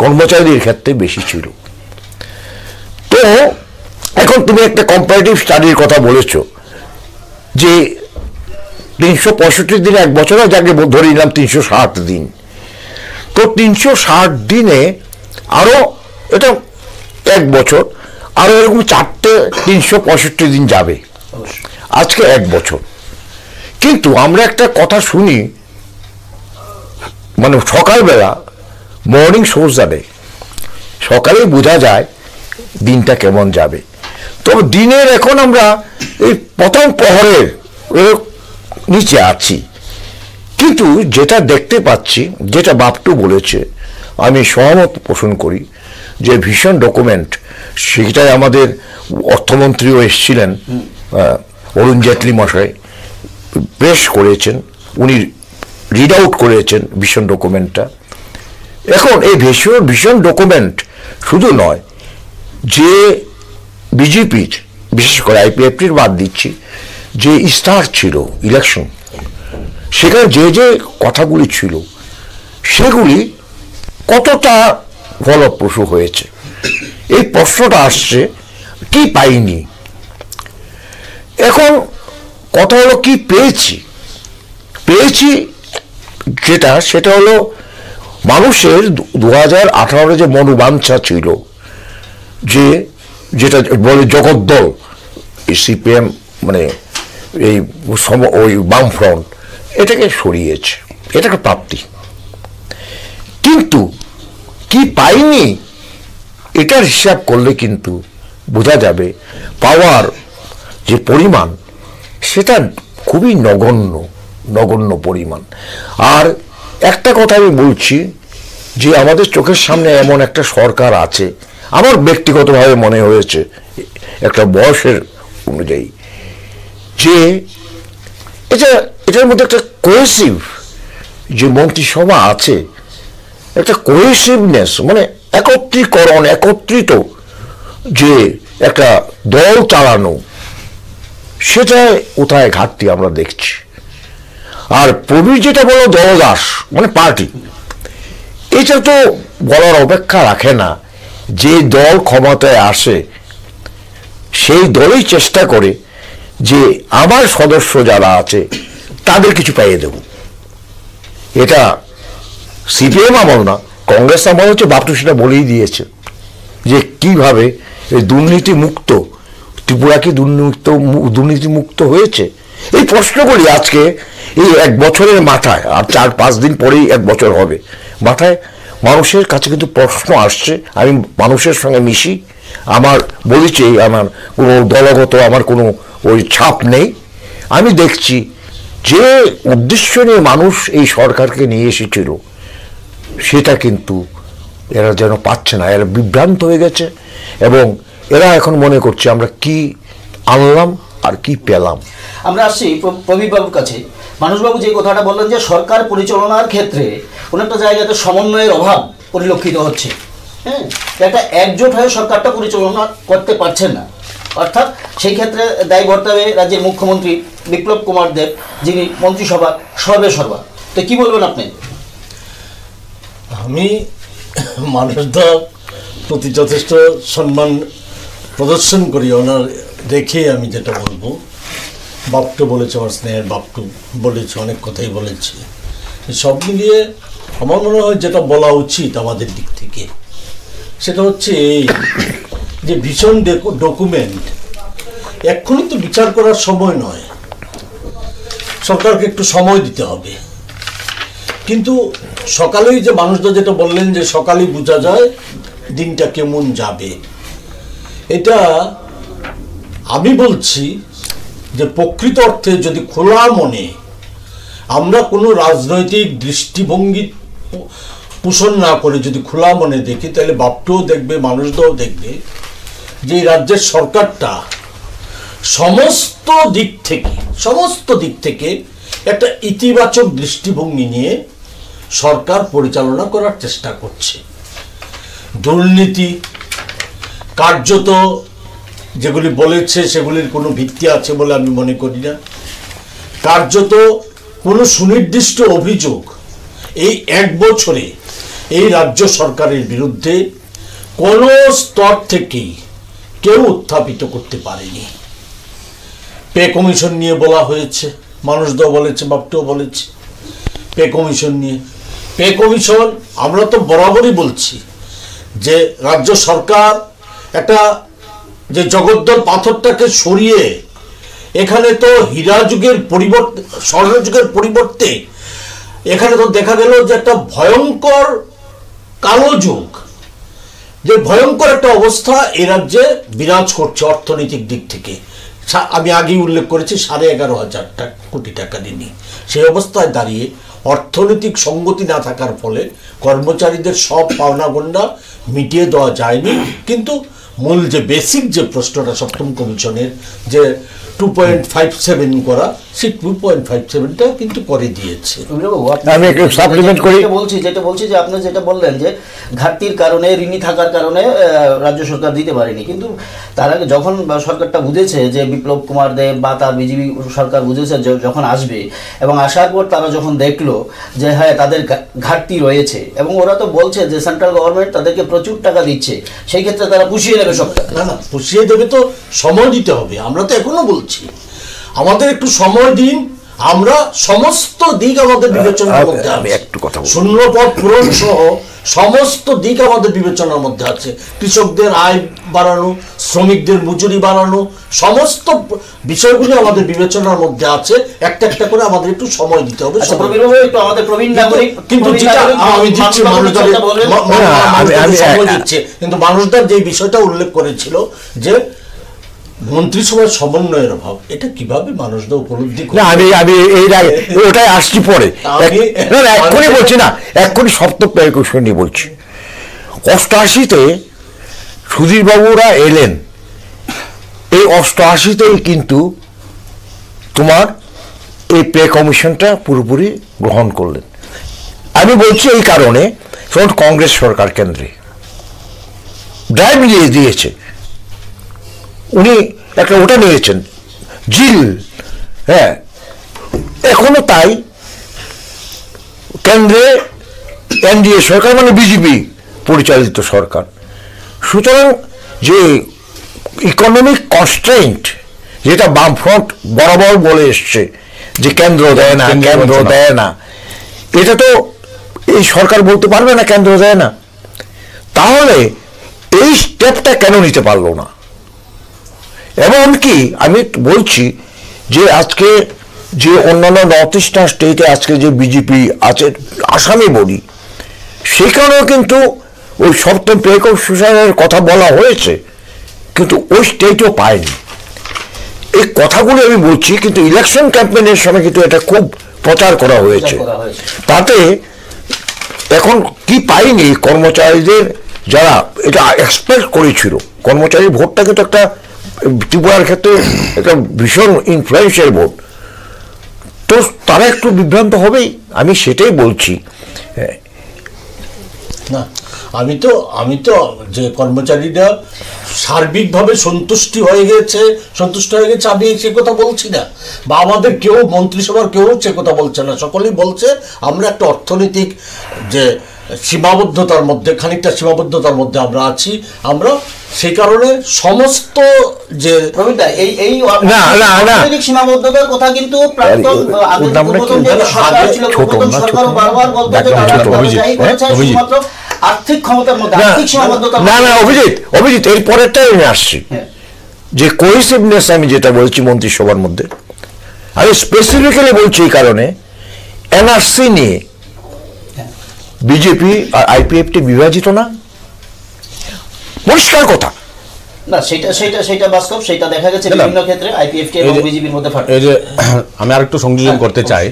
কর্মচারীদের ক্ষেত্রে বেশি ছিল। তো এখন তুমি একটা কম্পারেটিভ স্টাডির কথা বলেছ যে 365 দিনে 1 বছর, যাকে ধরে নিলাম 360 দিন। তো 360 দিনে আরো এটা 1 বছর, আরো এরকম 4টে 365 দিন যাবে, আজকে 1 বছর। কিন্তু আমরা একটা কথা শুনি, মানে সকালবেলা মর্নিং শোজ যাবে, সকালে বোঝা যায় দিনটা কেমন যাবে। তবে দিনের এখন আমরা এই প্রথম প্রহরের নিচে আছি, কিন্তু যেটা দেখতে পাচ্ছি, যেটা বাপটু বলেছে আমি সহমত পোষণ করি, যে ভীষণ ডকুমেন্ট, সেটাই আমাদের অর্থমন্ত্রীও এসেছিলেন, অরুণ জেটলি মশাই পেশ করেছেন, উনি রিড আউট করেছেন ভীষণ ডকুমেন্টটা। এখন এই ভীষণ ডকুমেন্ট শুধু নয়, যে বিজেপির, বিশেষ করে আইপিএফটির বাদ দিচ্ছি, যে ইস্তার ছিল ইলেকশন, সেখানে যে যে কথাগুলি ছিল সেগুলি কতটা ফলপ্রসূ হয়েছে, এই প্রশ্নটা আসছে। কি পাইনি, এখন কথা হলো কি পেয়েছি। সেটা হলো মানুষের 2018 যে মনোবাঞ্ছা ছিল, যেটা বলে জগদ্দল, সিপিএম মানে এই ওই বামফ্রন্ট, এটাকে সরিয়েছে, এটা একটা প্রাপ্তি। কিন্তু কি পাইনি এটার হিসাব করলে কিন্তু বোঝা যাবে পাওয়ার যে পরিমাণ, সেটা খুবই নগণ্য পরিমাণ। আর একটা কথা আমি বলছি, যে আমাদের চোখের সামনে এমন একটা সরকার আছে, আমার ব্যক্তিগতভাবে মনে হয়েছে একটা বয়সের অনুযায়ী, যে এটার মধ্যে একটা কোহেসিভ যে মন্ত্রিসভা আছে, একটা কোহেসিভনেস, মানে একত্রীকরণ, একত্রিত যে একটা দল চালানো, সেটা কোথায় ঘাটতি আমরা দেখছি। আর প্রবীর যেটা বলো দলদাস, মানে পার্টি, এটা তো বলার অপেক্ষা রাখে না। যে দল ক্ষমতায় আসে সেই দলই চেষ্টা করে যে আমার সদস্য যারা আছে তাদের কিছু পাইয়ে দেব। এটা সিপিএম আমল না, কংগ্রেস আমল হচ্ছে, বাপটু সেটা বলেই দিয়েছে যে কিভাবে এই দুর্নীতি মুক্ত ত্রিপুরা কি দুর্নীতি মুক্ত হয়েছে। এই প্রশ্নগুলি আজকে এই 1 বছরের মাথায়, আর 4-5 দিন পরেই 1 বছর হবে, মাথায় মানুষের কাছে কিন্তু প্রশ্ন আসছে। আমি মানুষের সঙ্গে মিশি, আমার বলেছি আমার কোনো দলগত আমার কোনো ওই ছাপ নেই। আমি দেখছি যে উদ্দেশ্য নিয়ে মানুষ এই সরকারকে নিয়ে এসেছিল, সেটা কিন্তু এরা যেন পাচ্ছে না, এরা বিভ্রান্ত হয়ে গেছে, এবং এরা এখন মনে করছে আমরা কি আনলাম আর কি পেলাম। আমরা আসছি প্রবীরবাবুর কাছে। মানুষবাবু যে কথাটা বললেন যে সরকার পরিচালনার ক্ষেত্রে কোনো একটা জায়গাতে সমন্বয়ের অভাব পরিলক্ষিত হচ্ছে, হ্যাঁ, একটা একজোট হয়ে সরকারটা পরিচালনা করতে পারছেন না, অর্থাৎ সেই ক্ষেত্রে দায় বর্তাবে রাজ্যের মুখ্যমন্ত্রী বিপ্লব কুমার দেব, যিনি মন্ত্রিসভা সর্বেসর্বা। তো কি বলবেন আপনি? আমি মানুষদের প্রতি যথেষ্ট সম্মান প্রদর্শন করি, ওনার দেখে আমি যেটা বলবো, বাপটু বলেছে, আমার স্নেহের বাপটু বলেছে, অনেক কথাই বলেছে, সব মিলিয়ে আমার মনে হয় যেটা বলা উচিত আমাদের দিক থেকে, সেটা হচ্ছে এই যে ভীষণ ডকুমেন্ট এক্ষুনি তো বিচার করার সময় নয়, সরকারকে একটু সময় দিতে হবে। কিন্তু সকালেই যে মানুষরা যেটা বললেন যে সকালেই বোঝা যায় দিনটা কেমন যাবে, এটা আমি বলছি যে প্রকৃত অর্থে যদি খোলা মনে আমরা কোনো রাজনৈতিক দৃষ্টিভঙ্গি পোষণ না করে যদি খোলা মনে দেখি, তাহলে বাপটুও দেখবে, মানুষরাও দেখবে যে এই রাজ্যের সরকারটা সমস্ত দিক থেকে একটা ইতিবাচক দৃষ্টিভঙ্গি নিয়ে সরকার পরিচালনা করার চেষ্টা করছে। দুর্নীতি কার্যত যেগুলি বলেছে সেগুলির কোনো ভিত্তি আছে বলে আমি মনে করি না। কার্যত কোনো সুনির্দিষ্ট অভিযোগ এই 1 বছরে এই রাজ্য সরকারের বিরুদ্ধে কোনো স্তর থেকেই কেউ উত্থাপিত করতে পারেনি। পে কমিশন নিয়ে বলা হয়েছে, মানুষও বলেছে, বাপটুও বলেছে, পে কমিশন নিয়ে। পে কমিশন আমরা তো বরাবরই বলছি যে রাজ্য সরকার একটা যে জগদ্দল পাথরটাকে সরিয়ে এখানে তো হীরা যুগের পরিবর্তে, স্বর্ণ যুগের পরিবর্তে এখানে তো দেখা গেল যে একটা ভয়ঙ্কর কালো যুগ, যে ভয়ঙ্কর একটা অবস্থা এ রাজ্যে বিরাজ করছে অর্থনৈতিক দিক থেকে। আমি আগেই উল্লেখ করেছি 11,500 কোটি টাকা ঋণী। সেই অবস্থায় দাঁড়িয়ে অর্থনৈতিক সঙ্গতি না থাকার ফলে কর্মচারীদের সব পাওনা গন্ডা মিটিয়ে দেওয়া যায়নি, কিন্তু মূল যে বেসিক যে প্রশ্নটা সপ্তম কমিশনের যে 2.57 করা, সেই 2.57টা কিন্তু করে দিয়েছে। আমি একটু সাপ্লিমেন্ট করি, যেটা বলছি যে আপনি যেটা বললেন যে ঘাটতির কারণে, ঋণী থাকার কারণে রাজ্য সরকার দিতে পারেনি, কিন্তু তার আগে যখন সরকারটা বুঝেছে যে বিপ্লব কুমার দেব বা তার বিজেপি সরকার বুঝেছে যখন আসবে, এবং আসার পর তারা যখন দেখলো যে হ্যাঁ তাদের ঘাটতি রয়েছে, এবং ওরা তো বলছে যে সেন্ট্রাল গভর্নমেন্ট তাদেরকে প্রচুর টাকা দিচ্ছে, সেই ক্ষেত্রে তারা পুষিয়ে নেবে সবটা। না, পুষিয়ে দেবে তো সময় দিতে হবে। আমরা তো এখনো বলছি আমাদের একটু সময় দিন, আমরা সমস্ত দিক আমাদের বিবেচনার মধ্যে আমি আছে। একটু কথা বলবো। শূন্য পদ পূরণ সহ সমস্ত দিক আমাদের বিবেচনার মধ্যে আছে। কৃষকদের আয় বাড়ানো, শ্রমিকদের মজুরি বাড়ানো, সমস্ত বিষয়গুলো আমাদের বিবেচনার মধ্যে আছে। একটা একটা করে আমাদের একটু সময় দিতে হবে। কিন্তু যেটা আমি দিচ্ছি, সময় দিচ্ছে, কিন্তু মানুষদার যে বিষয়টা উল্লেখ করেছিল যে মন্ত্রিসভার সমন্বয়ের অভাব, এটা কিভাবে মানুষদের উপলব্ধি করে? আমি ওটাই আসছি পরে, এক্ষুনি বলছি না, এক্ষুনি সপ্তম প্রয়োগ নিয়ে বলছি। 88-তে সুধীর বাবুরা এলেন, এই 88-তেই কিন্তু তোমার এই পে কমিশনটা পুরোপুরি গ্রহণ করলেন। আমি বলছি এই কারণে, তখন কংগ্রেস সরকার কেন্দ্রে ড্রাইভ নিয়ে দিয়েছে, উনি একটা ওটা নিয়েছেন জিল। হ্যাঁ, এখনো তাই কেন্দ্রে এনডিএ সরকার, মানে বিজেপি পরিচালিত সরকার। সুতরাং যে ইকোনমিক কনস্ট্রেন্ট, যেটা বামফ্রন্ট বরাবর বলে এসছে যে কেন্দ্র দেয় না, কেন্দ্র দেয় না, এটা তো এই সরকার বলতে পারবে না কেন্দ্র দেয় না। তাহলে এই স্টেপটা কেন নিতে পারলো না? এমনকি আমি বলছি যে আজকে যে অন্যান্য নর্থ ইস্টার্ন স্টেটে আজকে যে বিজেপি আছে, আসামে বলি, সেখানেও কিন্তু ওই সপ্তম পে কমিশনের কথা বলা হয়েছে, কিন্তু ওই স্টেটও পায়নি। এই কথাগুলো আমি বলছি, কিন্তু ইলেকশন ক্যাম্পেইনের সময় কিন্তু এটা খুব প্রচার করা হয়েছে। তাতে এখন কি পাইনি কর্মচারীদের, যারা এটা এক্সপেক্ট করেছিল, কর্মচারী ভোটটা কিন্তু একটা ত্রিপুরার ক্ষেত্রে একটা ভীষণ ইনফ্লুয়েন্সিয়াল ভোট, তো তারা একটু বিভ্রান্ত হবেই, আমি সেটাই বলছি। না, আমি তো যে কর্মচারীরা সার্বিকভাবে সন্তুষ্ট হয়ে গেছে আমি সে কথা বলছি না, বা আমাদের কেউ মন্ত্রিসভার কেউ সে কথা বলছে না। সকলেই বলছে আমরা একটা অর্থনৈতিক যে সীমাবদ্ধতার মধ্যে, খানিকটা সীমাবদ্ধতার মধ্যে আমরা আছি। আমরা সেই কারণে সমস্ত যে সীমাবদ্ধতার কথা কিন্তু আর্থিক ক্ষমতার মধ্যে, আর্থিক সীমাবদ্ধতা। অভিজিৎ এর পরেরটাই আমি আসছি, যে কোহেসিভনেস আমি যেটা বলছি মন্ত্রিসভার মধ্যে, আমি স্পেসিফিক্যালি বলছি এই কারণে এনআরসি নিয়ে বিজেপি আর আইপিএফটি বিভাজিত না, পরিষ্কার কথা না। সেটা বাস্তব, সেটা দেখা গেছে বিভিন্ন ক্ষেত্রে আইপিএফটি এবং বিজেপির মধ্যে ফাটল। এই যে আমি আরেকটু সংযোজন করতে চাই,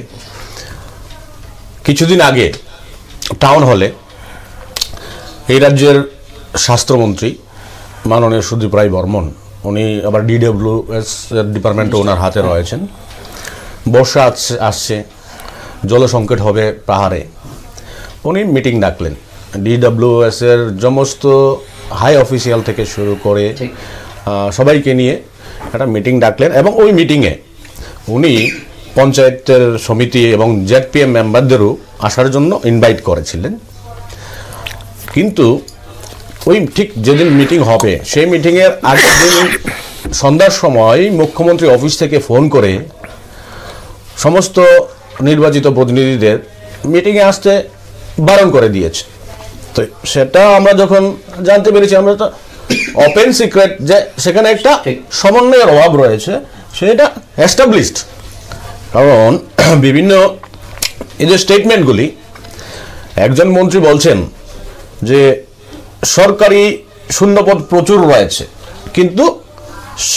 কিছুদিন আগে টাউন হলে এই রাজ্যের স্বাস্থ্যমন্ত্রী মাননীয় সুদীপ রায় বর্মন, উনি আবার ডিডব্লিউএস ডিপার্টমেন্টে ওনার হাতে রয়েছেন, বর্ষা আসছে, জলসংকট হবে পাহাড়ে, উনি মিটিং ডাকলেন। ডিডব্লিউএস এর সমস্ত হাই অফিসিয়াল থেকে শুরু করে সবাইকে নিয়ে একটা মিটিং ডাকলেন, এবং ওই মিটিংয়ে উনি পঞ্চায়েতের সমিতি এবং জেডপিএম মেম্বারদেরও আসার জন্য ইনভাইট করেছিলেন। কিন্তু ওই ঠিক যেদিন মিটিং হবে, সেই মিটিংয়ের আগের দিন সন্ধ্যার সময় মুখ্যমন্ত্রী অফিস থেকে ফোন করে সমস্ত নির্বাচিত প্রতিনিধিদের মিটিংয়ে আসতে বারণ করে দিয়েছে। তো সেটা আমরা যখন জানতে পেরেছি, আমরা তো ওপেন সিক্রেট যে সেখানে একটা সমন্বয়ের অভাব রয়েছে, সেটা এস্টাবলিশড। কারণ বিভিন্ন এই যে স্টেটমেন্টগুলি, একজন মন্ত্রী বলছেন যে সরকারি শূন্যপদ প্রচুর রয়েছে, কিন্তু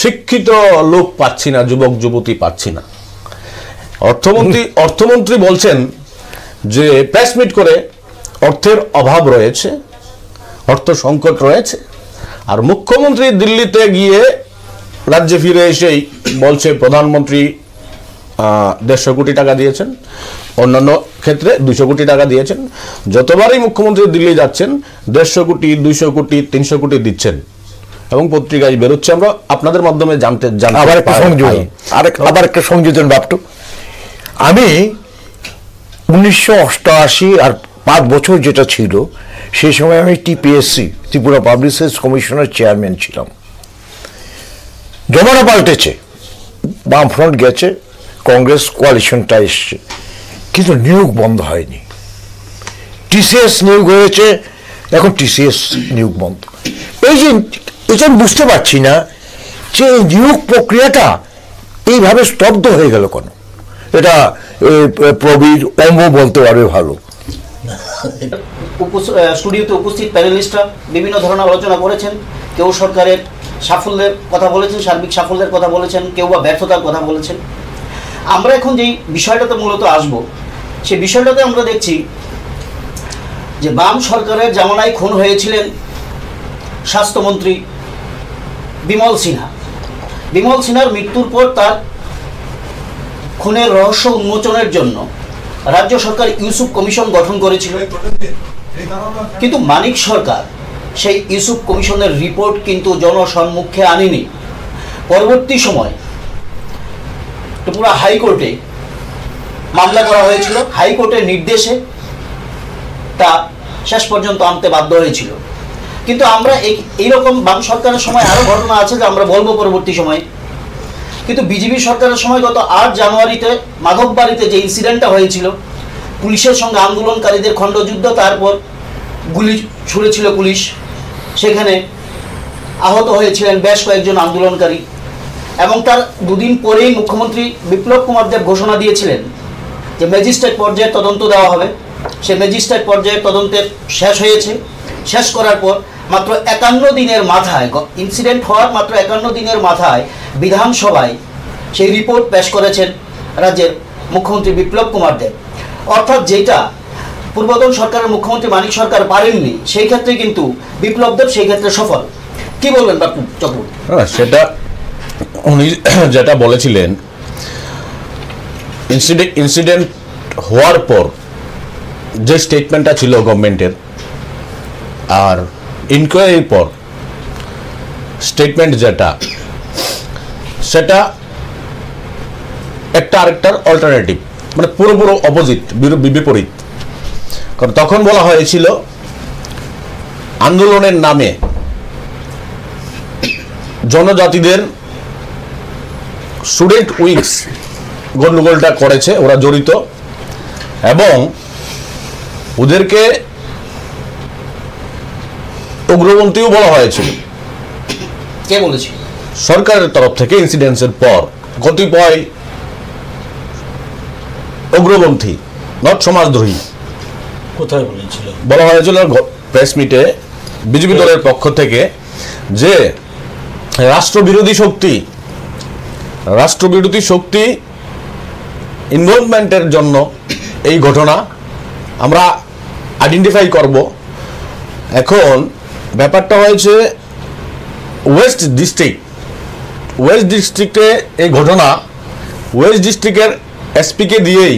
শিক্ষিত লোক পাচ্ছি না, যুবক যুবতী পাচ্ছি না। অর্থমন্ত্রী বলছেন যে প্রেস মিট করে অর্থের অভাব রয়েছে, অর্থ সংকট রয়েছে, আর মুখ্যমন্ত্রী দিল্লিতে গিয়ে রাজ্যে ফিরে এসেই বলছে প্রধানমন্ত্রী 150 কোটি টাকা দিয়েছেন, অন্যান্য ক্ষেত্রে 200 কোটি টাকা দিয়েছেন। যতবারই মুখ্যমন্ত্রী দিল্লি যাচ্ছেন 150 কোটি, 200 কোটি, 300 কোটি দিচ্ছেন, এবং পত্রিকায় বেরোচ্ছে, আমরা আপনাদের মাধ্যমে জানতে আবার একটা সংযোজন বাপটু, আমি 1988 আর 5 বছর যেটা ছিল, সেই সময় আমি টিপিএসসি, ত্রিপুরা পাবলিসিটি কমিশনের চেয়ারম্যান ছিলাম। জমানা পাল্টেছে, বামফ্রন্ট গেছে, কংগ্রেস কোয়ালিশনটা এসছে, কিন্তু নিয়োগ বন্ধ হয়নি। টিসিএস নিয়োগ হয়েছে, এখন টিসিএস নিয়োগ বন্ধ। এটা আমি বুঝতে পারছি না যে নিয়োগ প্রক্রিয়াটা এইভাবে স্তব্ধ হয়ে গেল কেন। এটা প্রবীর অম্ব বলতে পারবে ভালো। স্টুডিওতে উপস্থিত প্যানেলিস্টরা বিভিন্ন ধরনের আলোচনা করেছেন। কেউ সরকারের সাফল্যের কথা বলেছেন, সার্বিক সাফল্যের কথা বলেছেন, কেউ বা ব্যর্থতার কথা বলেছেন। আমরা এখন যেই বিষয়টাতে মূলত আসব, সেই বিষয়টাতে আমরা দেখছি যে বাম সরকারের জামানায় খুন হয়েছিলেন স্বাস্থ্যমন্ত্রী বিমল সিনহা। বিমল সিনহার মৃত্যুর পর তার খুনের রহস্য উন্মোচনের জন্য রাজ্য সরকার ইউসুফ কমিশন গঠন করেছিল, কিন্তু মানিক সরকার সেই ইউসুফ কমিশনের রিপোর্ট কিন্তু জনসম্মুখে আনেনি। পরবর্তী সময় ত্রিপুরা হাইকোর্টে মামলা করা হয়েছিল, হাইকোর্টের নির্দেশে তা শেষ পর্যন্ত আনতে বাধ্য হয়েছিল। কিন্তু আমরা এইরকম বাম সরকারের সময় আরও ঘটনা আছে যে আমরা বলবো পরবর্তী সময়ে। কিন্তু বিজেপি সরকারের সময় গত 8 জানুয়ারিতে মাধববাড়িতে যে ইনসিডেন্টটা হয়েছিল, পুলিশের সঙ্গে আন্দোলনকারীদের খণ্ডযুদ্ধ, তারপর গুলি ছুড়েছিল পুলিশ, সেখানে আহত হয়েছিলেন বেশ কয়েকজন আন্দোলনকারী, এবং তার 2 দিন পরেই মুখ্যমন্ত্রী বিপ্লব কুমার দেব ঘোষণা দিয়েছিলেন যে ম্যাজিস্ট্রেট পর্যায়ে তদন্ত দেওয়া হবে। সে ম্যাজিস্ট্রেট পর্যায়ে তদন্তের শেষ হয়েছে। শেষ করার পর মাত্র 51 দিনের মাথায়, ইনসিডেন্ট হওয়ার মাত্র 51 দিনের মাথায় বিধানসভায় সেই রিপোর্ট পেশ করেছেন রাজ্যের মুখ্যমন্ত্রী বিপ্লব কুমার দেব। অর্থাৎ যেটা পূর্বতন সরকারের মুখ্যমন্ত্রী মানিক সরকার পারেননি, সেই ক্ষেত্রে কিন্তু বিপ্লব দেব সেই ক্ষেত্রে সফল। কি বলবেন বাপু চক্রবর্তী? সেটা উনি যেটা বলেছিলেন, ইনসিডেন্ট হওয়ার পর যে স্টেটমেন্টটা ছিল গভর্নমেন্টের, আর ইনকোয়ারির পর স্টেটমেন্ট যেটা, সেটা একটা আরেকটার অল্টারনেটিভ, মানে পুরোপুরো অপোজিট, বিপরীত। কারণ তখন বলা হয়েছিল আন্দোলনের নামে জনজাতিদের স্টুডেন্ট উইংস গন্ডগোলটা করেছে, ওরা জড়িত, এবং ওদেরকে উগ্রপন্থীও বলা হয়েছিল। কে বলেছিল? সরকারের তরফ থেকে ইনসিডেন্সের পর কতিপয় উগ্রপন্থী, নট সমাজদ্রোহী। কোথায় বলেছিল? বলা হয়েছিল প্রেস মিটে বিজেপি দলের পক্ষ থেকে যে রাষ্ট্রবিরোধী শক্তি ইনভলভমেন্টের জন্য এই ঘটনা আমরা আইডেন্টিফাই করব। এখন ব্যাপারটা হয়েছে ওয়েস্ট ডিস্ট্রিক্টে এই ঘটনা, ওয়েস্ট ডিস্ট্রিক্টের এসপিকে দিয়েই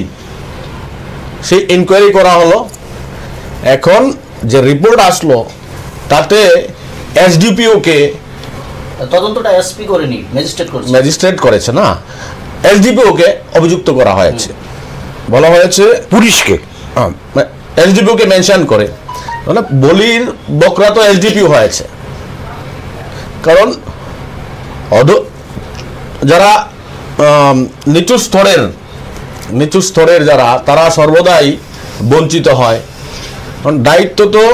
সেই ইনকোয়ারি করা হলো। এখন যে রিপোর্ট আসলো তাতে এসডিপিওকে, তদন্তটা এসপি করেনি, ম্যাজিস্ট্রেট করেছে না, এসডিপিওকে অভিযুক্ত করা হয়েছে। বলা হয়েছে পুলিশকে, এসডিপিওকে মেনশন করে, মানে বলির বকরা তো এসডিপিও হয়েছে। কারণ যারা নিচু স্তরের যারা, তারা সর্বদাই বঞ্চিত হয়। কারণ দায়িত্ব তো,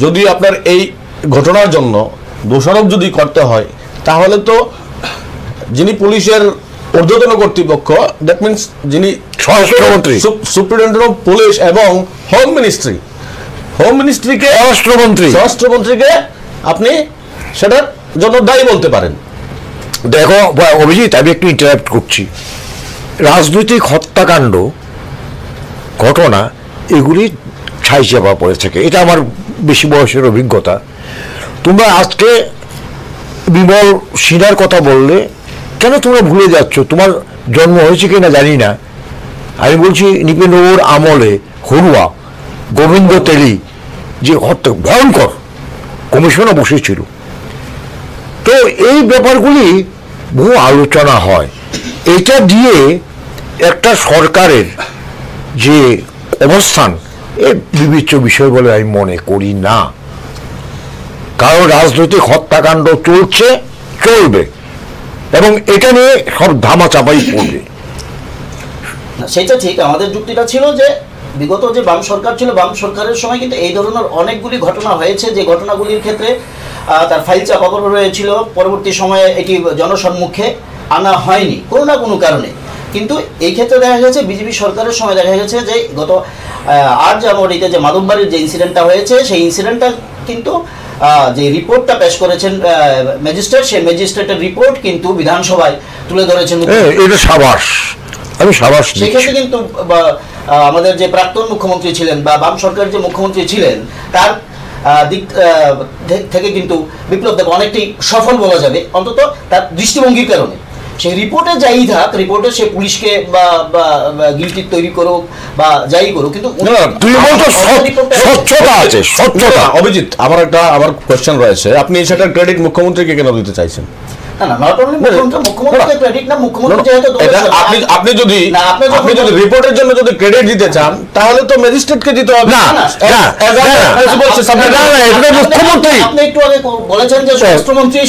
যদি আপনার এই ঘটনার জন্য দোষারোপ যদি করতে হয়, তাহলে তো যিনি পুলিশের ঊর্ধ্বতন কর্তৃপক্ষ, দ্যাট মিনস যিনি স্বরাষ্ট্রমন্ত্রী, সুপ্রিনটেন্ডেন্ট অফ পুলিশ এবং হোম মিনিস্ট্রি, হোম মিনিস্ট্রিকে, স্বরাষ্ট্রমন্ত্রীকে আপনি সেটার জন্য দায়ী বলতে পারেন। দেখো অভিজিৎ, আমি একটু ইন্টারাপ্ট করছি। রাজনৈতিক হত্যাকাণ্ড ঘটনা এগুলি ছাই চাপা পড়ে থাকে, এটা আমার বেশি বয়সের অভিজ্ঞতা। তোমরা আজকে বিমল সিনহার কথা বললে, কেন তোমরা ভুলে যাচ্ছ? তোমার জন্ম হয়েছে কিনা জানি না, আমি বলছি নৃপেন্দ্রবাবুর আমলে হরুয়া গোবিন্দ তেলি যে হত্যা ভয়ঙ্কর, কমিশনও বসেছিল। তো এই ব্যাপারগুলি বহু আলোচনা হয়। এটা দিয়ে একটা সরকারের যে অবস্থান, এ বিবেচ্য বিষয় বলে আমি মনে করি না। কারণ রাজনৈতিক হত্যাকাণ্ড চলছে, চলবে, এবং এটা নিয়ে সব ধামাচাপাই পড়বে। সেটা ঠিক। আমাদের যুক্তিটা ছিল যে বিগত যে বাম সরকার ছিল, বাম সরকারের সময় কিন্তু এই ধরনের অনেকগুলি ঘটনা হয়েছে, যে ঘটনাগুলির ক্ষেত্রে তার ফাইল চাপা পড়ে রয়েছিল। পরবর্তী সময়ে এটি জনসম্মুখে আনা হয়নি কোনো না কোনো কারণে। কিন্তু এই ক্ষেত্রে দেখা গেছে বিজেপি সরকারের সময় দেখা গেছে যে গত 8 জানুয়ারিতে যে মাধববাড়ির যে ইনসিডেন্টটা হয়েছে, সেই ইনসিডেন্টটা কিন্তু যে রিপোর্টটা পেশ করেছেন ম্যাজিস্ট্রেট, সেই ম্যাজিস্ট্রেটের রিপোর্ট কিন্তু বিধানসভায় তুলে ধরেছেন। এটা সাবাস, আমি সাবাস। সেক্ষেত্রে কিন্তু আমাদের যে প্রাক্তন মুখ্যমন্ত্রী ছিলেন বা বাম সরকারের যে মুখ্যমন্ত্রী ছিলেন, তার দিক থেকে কিন্তু বিপ্লব দেব অনেকটাই সফল বলা যাবে, অন্তত তার দৃষ্টিভঙ্গির কারণে। সেই রিপোর্টে যাই থাক, রিপোর্টে সে পুলিশকে বা গিলটি তৈরি করুক বা যাই করুক, কিন্তু স্বচ্ছতা আছে, স্বচ্ছতা। অভিজিৎ, আমার কোয়েশ্চেন রয়েছে, আপনি সেটার ক্রেডিট মুখ্যমন্ত্রীকে কেন দিতে চাইছেন? আপনি যদি রিপোর্টের জন্য যদি ক্রেডিট দিতে চান, তাহলে তো ম্যাজিস্ট্রেটকে দিতে হবে। মুখ্যমন্ত্রী আপনি একটু আগে বলেছেন যে স্বরাষ্ট্রমন্ত্রী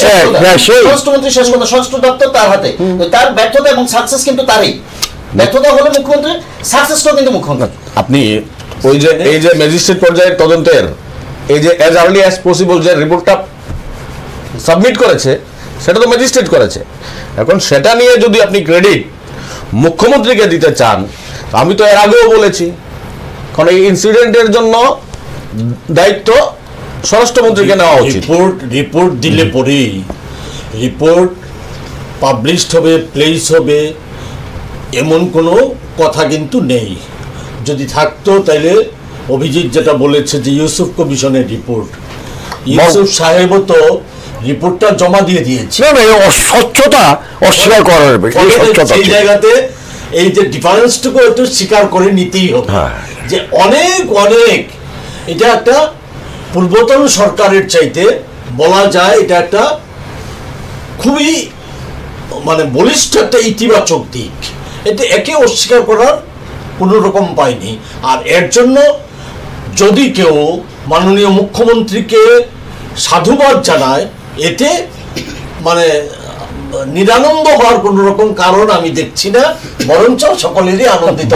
শেষ কথা, স্বরাষ্ট্র দপ্তর তার হাতে। তার ব্যর্থতা এবং সাকসেস কিন্তু তারই। ব্যর্থতা হলে মুখ্যমন্ত্রী, সাকসেসটাও কিন্তু মুখ্যমন্ত্রী। আপনি এই যে ম্যাজিস্ট্রেট পর্যায়ের তদন্তের এই যে অ্যাজ আর্লি অ্যাজ পসিবল যে রিপোর্টটা সাবমিট করেছে, সেটা তো ম্যাজিস্ট্রেট করেছে। এখন সেটা নিয়ে যদি আপনি ক্রেডিট মুখ্যমন্ত্রীকে দিতে চান, আমি তো এর আগেও বলেছি, কারণ এই ইনসিডেন্টের জন্য দায়িত্ব স্বরাষ্ট্রমন্ত্রীকে নেওয়া উচিত। রিপোর্ট দিলে পরেই রিপোর্ট পাবলিশড হবে, প্লেস হবে, এমন কোনো কথা কিন্তু নেই। যদি থাকতো তাইলে অভিজিৎ যেটা বলেছে যে ইউসুফ কমিশনের রিপোর্ট, ইউসুফ সাহেবও তো রিপোর্টটা জমা দিয়ে দিয়েছে। স্বচ্ছতা অস্বীকার করার এই জায়গাতে এই যে ডিফারেন্সটুকু একটু স্বীকার করে নিতেই হবে যে অনেক এটা একটা পূর্বতন সরকারের চাইতে বলা যায় এটা একটা খুবই মানে বলিষ্ঠ একটা ইতিবাচক দিক। এটা একে অস্বীকার করার কোনো রকম পায়নি। আর এর জন্য যদি কেউ মাননীয় মুখ্যমন্ত্রীকে সাধুবাদ জানায়, এতে মানে নিরানন্দ হওয়ার কোন রকম কারণ আমি দেখছি না, বরঞ্চ সকলেরই আনন্দিত।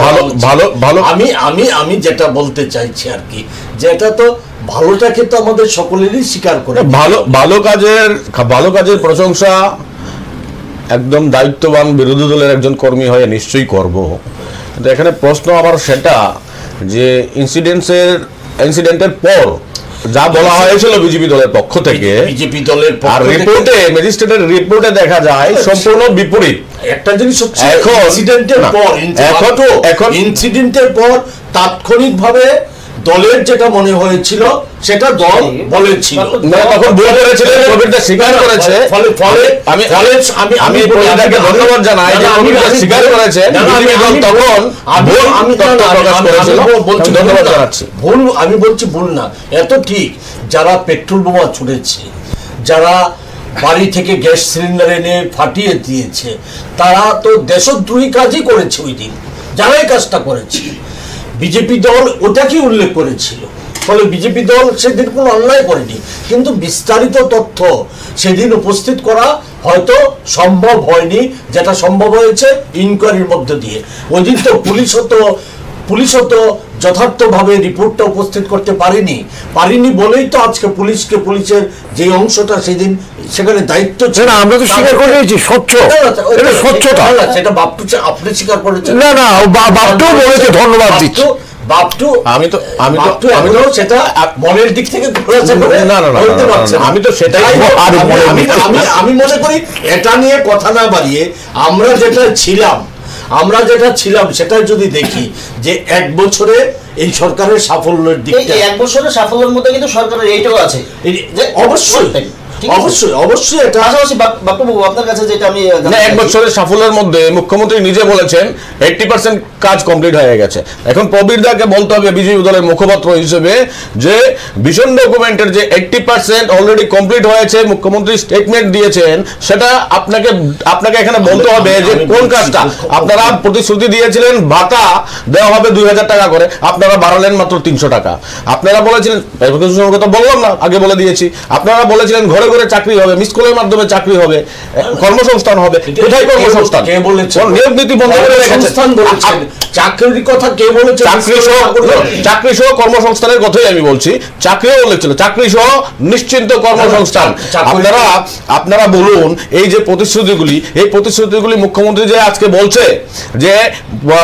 আমি যেটা বলতে চাইছি আর কি, যেটা তো ভালোটাকে তো আমাদের সকলেরই স্বীকার করে। ভালো কাজের প্রশংসা একদম দায়িত্ববান বিরোধী দলের একজন কর্মী হয়ে নিশ্চয়ই করব। কিন্তু এখানে প্রশ্ন আমার সেটা যে ইনসিডেন্টের পর যা বলা হয়েছিল বিজেপি দলের পক্ষ থেকে, বিজেপি দলের আর রিপোর্টে ম্যাজিস্ট্রেটের রিপোর্টে দেখা যায় সম্পূর্ণ বিপরীত। একটা জিনিস হচ্ছে ইনসিডেন্টের পর তাৎক্ষণিকভাবে দলের যেটা মনে হয়েছিল সেটা দল বলেছিল, তখন ভুল করেছিলেন, কবিরটা স্বীকার করেছে। আমি পরিবারকে ধন্যবাদ জানাই যে কবিরটা স্বীকার করেছে, তখন আমি ধন্যবাদ জানাচ্ছি। ভুল আমি বলছি ভুল না, এত ঠিক। যারা পেট্রোল বোমা ছুড়েছে, যারা বাড়ি থেকে গ্যাস সিলিন্ডার এনে ফাটিয়ে দিয়েছে, তারা তো দেশদ্রোহী কাজই করেছে ওই দিন, যারাই কাজটা করেছে। বিজেপি দল ওটাকে উল্লেখ করেছিল, ফলে বিজেপি দল সেদিন কোনো অন্যায় করেনি। কিন্তু বিস্তারিত তথ্য সেদিন উপস্থিত করা হয়তো সম্ভব হয়নি, যেটা সম্ভব হয়েছে ইনকোয়ারির মধ্য দিয়ে। ওই দিন তো পুলিশও তো যথার্থভাবে রিপোর্টটা উপস্থিত করতে পারিনি বলেই তো আজকে পুলিশের যে অংশটা সেদিন সেখানে দায়িত্ব ছিল, আমরা তো স্বীকার করে নিয়েছি স্বচ্ছতা। সেটা আপনি স্বীকার করেছেন। না বাপটাও বলেছে, ধন্যবাদ দিচ্ছি। বাপটু আমি তো সেটা মনের দিক থেকে আমি তো সেটাই আমি মনে করি এটা নিয়ে কথা না বাড়িয়ে আমরা যেটা ছিলাম সেটা যদি দেখি যে 1 বছরে এই সরকারের সাফল্যের দিকটা, 1 বছরের সাফল্যের মধ্যে কিন্তু সরকারের এইটাও আছে। অবশ্যই এটা পাশাপাশি বাপ্পাবাবু আপনার কাছে যেটা আমি 1 বছরের সাফল্যের মধ্যে মুখ্যমন্ত্রী নিজে বলেছেন 80% কাজ কমপ্লিট হয়ে গেছে। এখন প্রবীর দাকে বলতে হবে বিজেপি দলের মুখপাত্র হিসেবে যে ভিশন ডকুমেন্টের যে 80% অলরেডি কমপ্লিট হয়েছে, মুখ্যমন্ত্রী স্টেটমেন্ট দিয়েছেন, সেটা আপনাকে এখানে বলতে হবে যে কোন কাজটা। আপনারা প্রতিশ্রুতি দিয়েছিলেন ভাতা দেওয়া হবে 2000 টাকা করে, আপনারা বাড়ালেন মাত্র 300 টাকা। আপনারা বলেছিলেন, কথা বললাম না, আগে বলে দিয়েছি, আপনারা বলেছিলেন ঘরে ঘরে চাকরি হবে, মিস কলের মাধ্যমে চাকরি হবে, কর্মসংস্থান হবে। কোথায় কর্মসংস্থান? নিয়োগ নীতি বন্ধ করে রেখেছেন। চাকরির কথা কে বলেছে? চাকরি সহ কর্মসংস্থানের কথাই আমি বলছি। চাকরিও বলেছিল, চাকরি সহ নিশ্চিন্ত কর্মসংস্থান। আপনারা বলুন, এই যে প্রতিশ্রুতিগুলি মুখ্যমন্ত্রী যে আজকে বলছে যে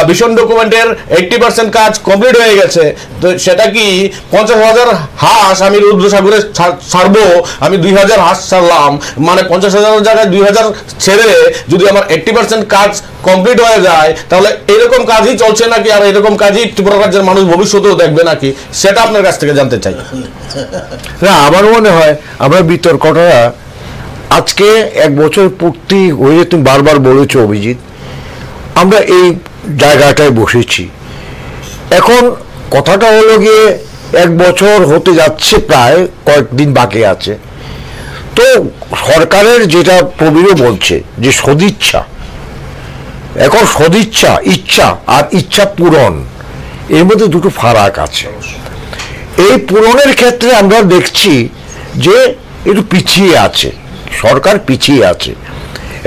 ভিশন ডকুমেন্টের 80% কাজ কমপ্লিট হয়ে গেছে, তো সেটা কি 50,000 হাঁস আমি রুদ্রসাগরে ছাড়বো, আমি 2000 হাঁস ছাড়লাম, মানে 50,000 জায়গায় 2000 ছেড়ে যদি আমার 80% কাজ কমপ্লিট হয়ে যায়, তাহলে এরকম কাজই চলছে নাকি, আর এরকম কাজই ত্রিপুরা রাজ্যের মানুষ ভবিষ্যতেও দেখবে নাকি, সেটা আপনার কাছ থেকে জানতে চাই। না, আমার মনে হয় আমরা বিতর্কটা আজকে 1 বছর পূর্তি হয়ে, তুমি বারবার বলেছো অভিজিৎ, আমরা এই জায়গাটায় বসেছি। এখন কথাটা হলো গিয়ে 1 বছর হতে যাচ্ছে, প্রায় কয়েকদিন বাকি আছে। তো সরকারের যেটা প্রবীরও বলছে যে সদিচ্ছা, এখন সদিচ্ছা, ইচ্ছা আর ইচ্ছা পূরণ, এর মধ্যে দুটো ফারাক আছে। এই পূরণের ক্ষেত্রে আমরা দেখছি যে একটু পিছিয়ে আছে, সরকার পিছিয়ে আছে।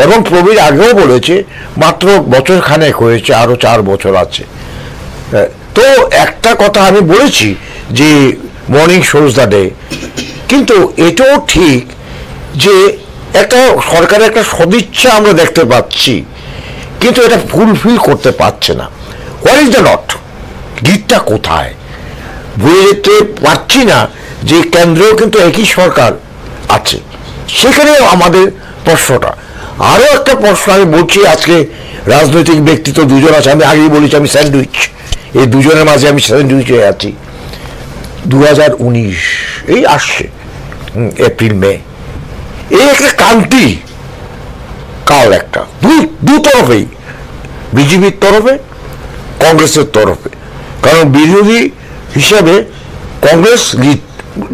এবং প্রবীর আগেও বলেছে মাত্র বছর খানেক হয়েছে, আরো 4 বছর আছে। তো একটা কথা আমি বলেছি যে মর্নিং শোজ দ্য ডে, কিন্তু এটাও ঠিক যে একটা সরকারের একটা সদিচ্ছা আমরা দেখতে পাচ্ছি, কিন্তু এটা ফুলফিল করতে পারছে না। হোয়াট ইজ দ্য নট, গিটটা কোথায় বুঝে যেতে পারছি না। যে কেন্দ্রেও কিন্তু একই সরকার আছে, সেখানে আমাদের প্রশ্নটা। আরও একটা প্রশ্ন আমি বলছি, আজকে রাজনৈতিক ব্যক্তিত্ব দুজন আছে, আমি আগেই বলেছি আমি স্যান্ডউইচ, এই দুজনের মাঝে আমি স্যান্ডউইচ হয়ে আছি। 2019 এই আসছে, এপ্রিল মে, এই একটা ক্রান্তি কাল, একটা দু তরফেই, বিজেপির তরফে, কংগ্রেসের তরফে। কারণ বিরোধী হিসাবে কংগ্রেস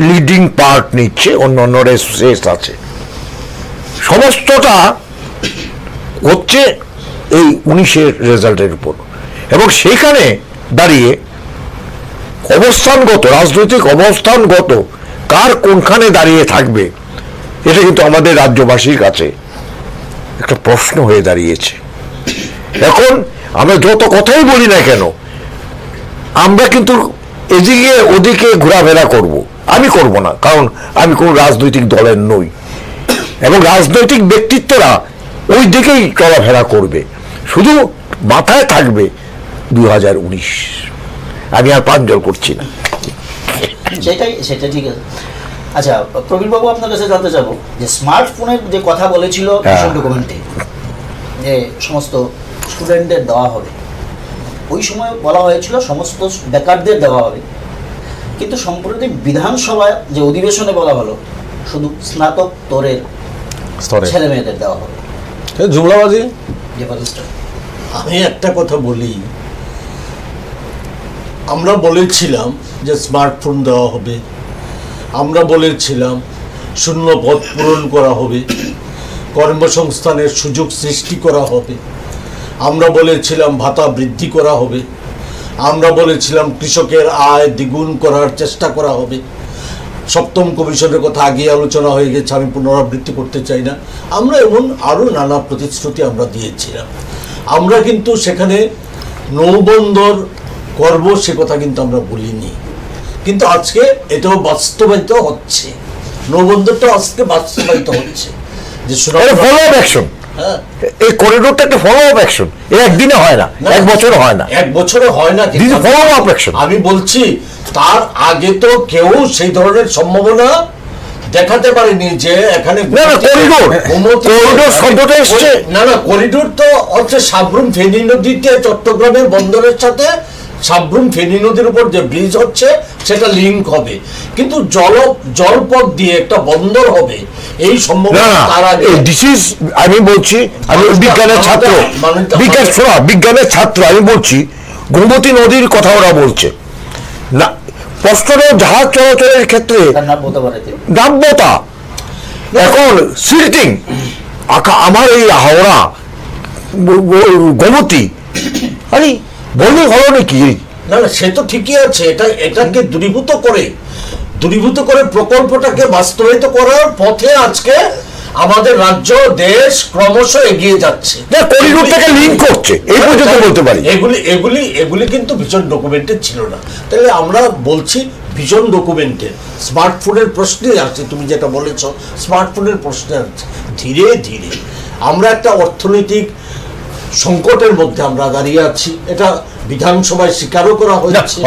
লিডিং পার্ট নিচ্ছে, অন্য রেস আছে। সমস্তটা হচ্ছে এই 19-এর রেজাল্টের উপর। এবং সেখানে দাঁড়িয়ে অবস্থানগত, রাজনৈতিক অবস্থানগত কার কোনখানে দাঁড়িয়ে থাকবে, এটা কিন্তু আমাদের রাজ্যবাসীর কাছে একটা প্রশ্ন হয়ে দাঁড়িয়েছে। এখন আমরা যত কথাই বলি না কেন, আমরা কিন্তু এদিকে ওদিকে ঘোরাফেরা করব। আমি করব না, কারণ আমি কোনো রাজনৈতিক দলের নই, এবং রাজনৈতিক ব্যক্তিত্বরা ওই দিকেই চলাফেরা করবে। শুধু মাথায় থাকবে 2019। আমি আর প্রাঞ্জল করছি না। সেটা ঠিক আছে। আচ্ছা প্রবীর বাবু, আপনার কাছে জানতে চাবো যে স্মার্টফোনের যে কথা বলেছিল ভিশন ডকুমেন্টে, যে সমস্ত স্টুডেন্টদের দেওয়া হবে, ওই সময় বলা হয়েছিল সমস্ত বেকারদের দেওয়া হবে, কিন্তু সম্প্রতি বিধানসভায় যে অধিবেশনে বলা হলো শুধু স্নাতক স্তরের ছেলে মেয়েদের দেওয়া হবে। জুমলাবাজি। আমি একটা কথা বলি, আমরা বলেছিলাম যে স্মার্টফোন দেওয়া হবে, আমরা বলেছিলাম শূন্য পদ পূরণ করা হবে, কর্মসংস্থানের সুযোগ সৃষ্টি করা হবে, আমরা বলেছিলাম ভাতা বৃদ্ধি করা হবে, আমরা বলেছিলাম কৃষকের আয় দ্বিগুণ করার চেষ্টা করা হবে। সপ্তম কমিশনের কথা আগে আলোচনা হয়ে গেছে, আমি পুনরাবৃত্তি করতে চাই না। আমরা এমন আরও নানা প্রতিশ্রুতি আমরা দিয়েছিলাম। আমরা কিন্তু সেখানে নৌবন্দর করব সে কথা কিন্তু আমরা বলিনি, কিন্তু আজকে এটাও বাস্তবায়িত হচ্ছে, নৌবন্দরটাও আজকে বাস্তবায়িত হচ্ছে। যে হ্যাঁ, এই করিডোরটা একটা ফলো আপ অ্যাকশন, একদিনে হয় না, এক বছরে হয় না, এক বছরে হয় না, দিস ফলো আপ অ্যাকশন। আমি বলছি তার আগে তো কেউ সেই ধরনের সম্ভাবনা দেখাতে পারেনি যে এখানে না না করিডোর, করিডোর শব্দটা এসছে। না না করিডোর তো হচ্ছে সাবরুম ফেনী নদীতে চট্টগ্রামের বন্দরের সাথে সাবরুম ফেনী নদীর উপর যে ব্রিজ হচ্ছে সেটা লিঙ্ক হবে, কিন্তু জলপথ দিয়ে একটা বন্দর হবে এই সম্ভাবনা তার আগে। দিস ইজ, আমি বলছি, আমি বিজ্ঞানের ছাত্র, বিজ্ঞানের ছাত্র, আমি বলছি গোমতী নদীর কথা ওরা বলছে না, প্রশ্ন জাহাজ চলাচলের ক্ষেত্রে নাব্যতা এখন সিটিং আমার এই হাওড়া গোমতী, আরে বললে হলো নাকি? না না সে তো ঠিকই আছে, এটাকে দূরীভূত করে প্রকল্পটাকে বাস্তবায়িত করার পথে আজকে আমাদের রাজ্য দেশ ক্রমশ এগিয়ে যাচ্ছে, করিডোরটাকে লিংক করছে, এই পর্যন্ত বলতে পারি। এগুলি কিন্তু ভিশন ডকুমেন্টে ছিল না, তাহলে আমরা বলছি ভিশন ডকুমেন্টের স্মার্টফোনের প্রশ্নে আসছে, তুমি যেটা বলেছ স্মার্টফোনের প্রশ্নে আসছে, ধীরে ধীরে আমরা একটা অর্থনৈতিক সংকটের মধ্যে আমরা দাঁড়িয়ে আছি, এটা বিধানসভায় স্বীকারও করা হয়েছে।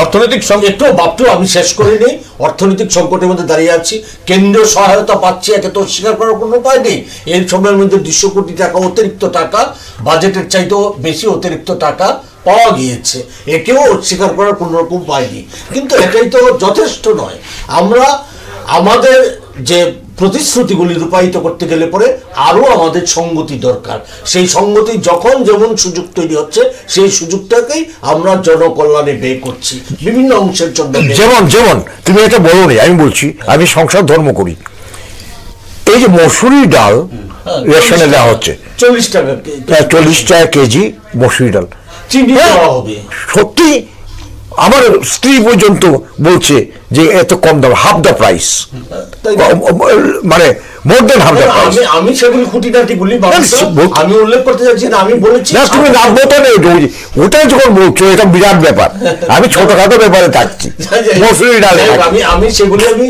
অর্থনৈতিক একটু বাপটু আমি শেষ করে নেই, অর্থনৈতিক সংকটের মধ্যে দাঁড়িয়ে আছি, কেন্দ্রীয় সহায়তা পাচ্ছি, একে তো স্বীকার করার কোনো উপায় নেই। এই সময়ের মধ্যে 200 কোটি টাকা অতিরিক্ত টাকা, বাজেটের চাইতেও বেশি অতিরিক্ত টাকা পাওয়া গিয়েছে, একেও স্বীকার করার কোনো রকম উপায় নেই, কিন্তু এটাই তো যথেষ্ট নয়। আমরা আমাদের যে প্রতিশ্রুতিগুলি রূপায়িত করতে গেলে পরে আরো আমাদের সঙ্গতি দরকার, সেই সঙ্গতি যখন যেমন সুযোগ তৈরি হচ্ছে সেই সুযোগটাকেই আমরা জনকল্যাণে ব্যয় করছি বিভিন্ন অংশের জন্য। যেমন তুমি এটা বলো নি, আমি বলছি আমি সংসার ধর্ম করি, এই যে মসুরি ডাল রেশনে দেওয়া হচ্ছে 40 টাকা, 40 টাকা কেজি মসুরি ডাল, চিনি দেওয়া হবে। সত্যি আমার স্ত্রী পর্যন্ত বলছে যে এত কম দাম, হাফ দ্য প্রাইস, মানে মোর দেন হাফ দ্য প্রাইস। আমি সেগুলি খুঁটিনাটিগুলি আমি উল্লেখ করতে চাচ্ছি না, আমি বলেছি না তুমি নামবোটা নেই, ওটাই যখন বলছো এটা বিরাট ব্যাপার, আমি ছোটখাটো ব্যাপারে থাকছি। মসুরি ডাল আমি সেগুলি আমি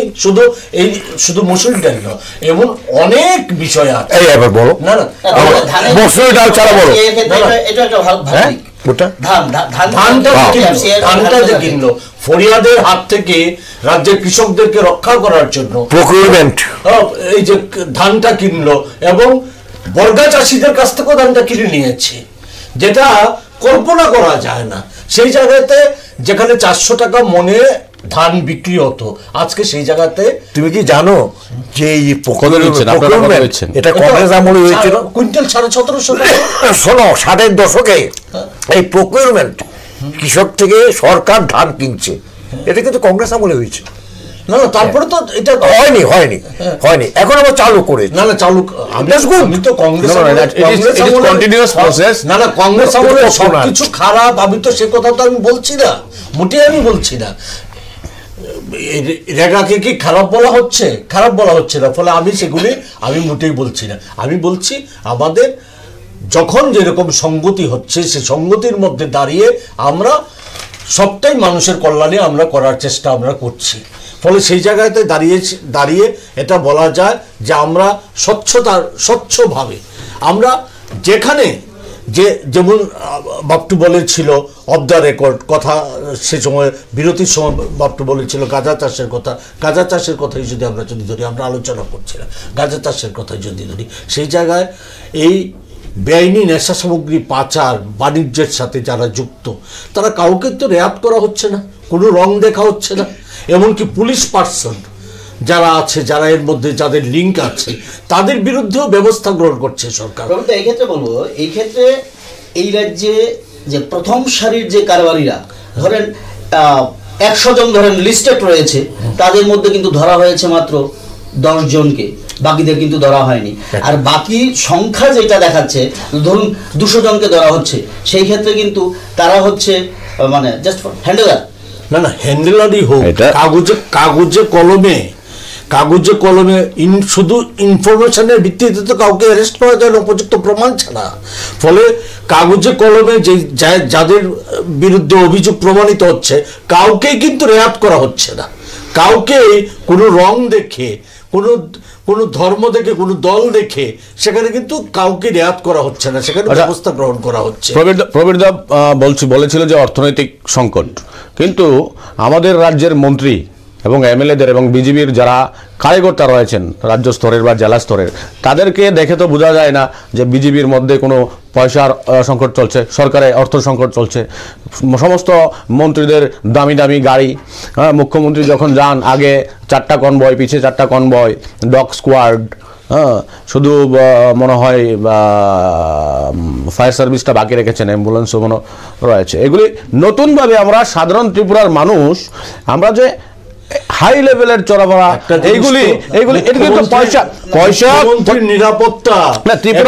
শুধু মসুরি ডাল না, এমন অনেক বিষয় আছে। এই এবার বলো, না না মসুরি ডাল ছাড়া বলো, এটা একটা ভালো ধানটা যে কিনলো ফরিয়াদের হাত থেকে রাজ্যের কৃষকদেরকে রক্ষা করার জন্য প্রকিউরমেন্ট, এই যে ধানটা কিনলো এবং বর্গা চাষিদের কাছ থেকেও ধানটা কিনে নিয়েছে, যেটা কল্পনা করা যায় না। সেই জায়গাতে যেখানে 400 টাকা মনে ধান বিক্রি হতো, আজকে সেই জায়গাতে তুমি কি জানো যে এই এটা কংগ্রেস আমলে হয়েছিল, কুইন্টাল 1750 টাকা। শোনো 60-এর দশকে এই প্রকিউরমেন্ট, কৃষক থেকে সরকার ধান কিনছে, এটা কিন্তু কংগ্রেস আমলে হয়েছে। না না তারপরে তো এটা হয়নি, এখন আবার চালু করে। না না চালু, আমি তো কংগ্রেস কন্টিনিউয়াস প্রসেস। না না কংগ্রেস আমলে সবকিছু খারাপ, আমি তো সে কথা তো আমি বলছি না, মোটেই আমি বলছি না। রেগাকে কি খারাপ বলা হচ্ছে না, ফলে আমি মোটেই বলছি না। আমি বলছি আমাদের যখন যেরকম সঙ্গতি হচ্ছে সে সঙ্গতির মধ্যে দাঁড়িয়ে আমরা সবটাই মানুষের কল্যাণে আমরা করার চেষ্টা আমরা করছি, ফলে সেই জায়গাতে দাঁড়িয়ে এটা বলা যায় যে আমরা স্বচ্ছভাবে আমরা যেখানে যেমন বাপটু বলেছিল অফ দ্য রেকর্ড কথা, সে সময় বিরতির সময় বাপটু বলেছিল গাঁজা চাষের কথাই যদি আমরা ধরি, আমরা আলোচনা করছিলাম গাঁজা চাষের কথাই যদি ধরি, সেই জায়গায় এই বেআইনি নেশা সামগ্রী পাচার বাণিজ্যের সাথে যারা যুক্ত তারা কাউকে তো রেয়াত করা হচ্ছে না, কোনো রং দেখা হচ্ছে না, এমনকি পুলিশ পার্সন যারা আছে, যারা এর মধ্যে যাদের লিঙ্ক আছে তাদের বিরুদ্ধেও ব্যবস্থা গ্রহণ করছে সরকার। এই ক্ষেত্রে বলবো, এই ক্ষেত্রে এই রাজ্যে যে প্রথম সারির যে কারবারিরা ধরেন 100 জন ধরেন লিস্টেড রয়েছে, তাদের মধ্যে কিন্তু ধরা হয়েছে মাত্র 10 জনকে, বাকিদের কিন্তু ধরা হয়নি। আর বাকি সংখ্যা যেটা দেখাচ্ছে ধরুন 200 জনকে ধরা হচ্ছে, সেই ক্ষেত্রে কিন্তু তারা হচ্ছে মানে জাস্ট হ্যান্ডেলার। না হ্যান্ডেলারই হোক, কাগজে কলমে শুধু ইনফরমেশনের ভিত্তিতে তো কাউকে অ্যারেস্ট করা যায় না উপযুক্ত প্রমাণ ছাড়া, ফলে কাগজে কলমে যাদের বিরুদ্ধে অভিযোগ প্রমাণিত হচ্ছে কাউকেই কিন্তু রেয়াত করা হচ্ছে না, কাউকে কোনো রং দেখে কোনো কোনো ধর্ম দেখে, কোনো দল দেখে সেখানে কিন্তু কাউকে রেয়াত করা হচ্ছে না, সেখানে ব্যবস্থা গ্রহণ করা হচ্ছে। প্রবীরদা বলেছিল যে অর্থনৈতিক সংকট, কিন্তু আমাদের রাজ্যের মন্ত্রী এবং এমএলএদের এবং বিজেপির যারা কার্যকর্তা রয়েছেন রাজ্য স্তরের বা জেলা স্তরের, তাদেরকে দেখে তো বোঝা যায় না যে বিজেপির মধ্যে কোনো পয়সার সংকট চলছে, সরকারে অর্থ সংকট চলছে। সমস্ত মন্ত্রীদের দামি দামি গাড়ি, মুখ্যমন্ত্রী যখন যান আগে 4টা কনভয়, পিছে 4টা কনভয়, ডগ স্কোয়াড, শুধু মনে হয় ফায়ার সার্ভিসটা বাকি রেখেছেন, অ্যাম্বুলেন্সও মনে রয়েছে। এগুলি নতুনভাবে আমরা সাধারণ ত্রিপুরার মানুষ আমরা যে হাই লেভেলের চলাফেরা, এইগুলি এটা কিন্তু পয়সা নিরাপত্তা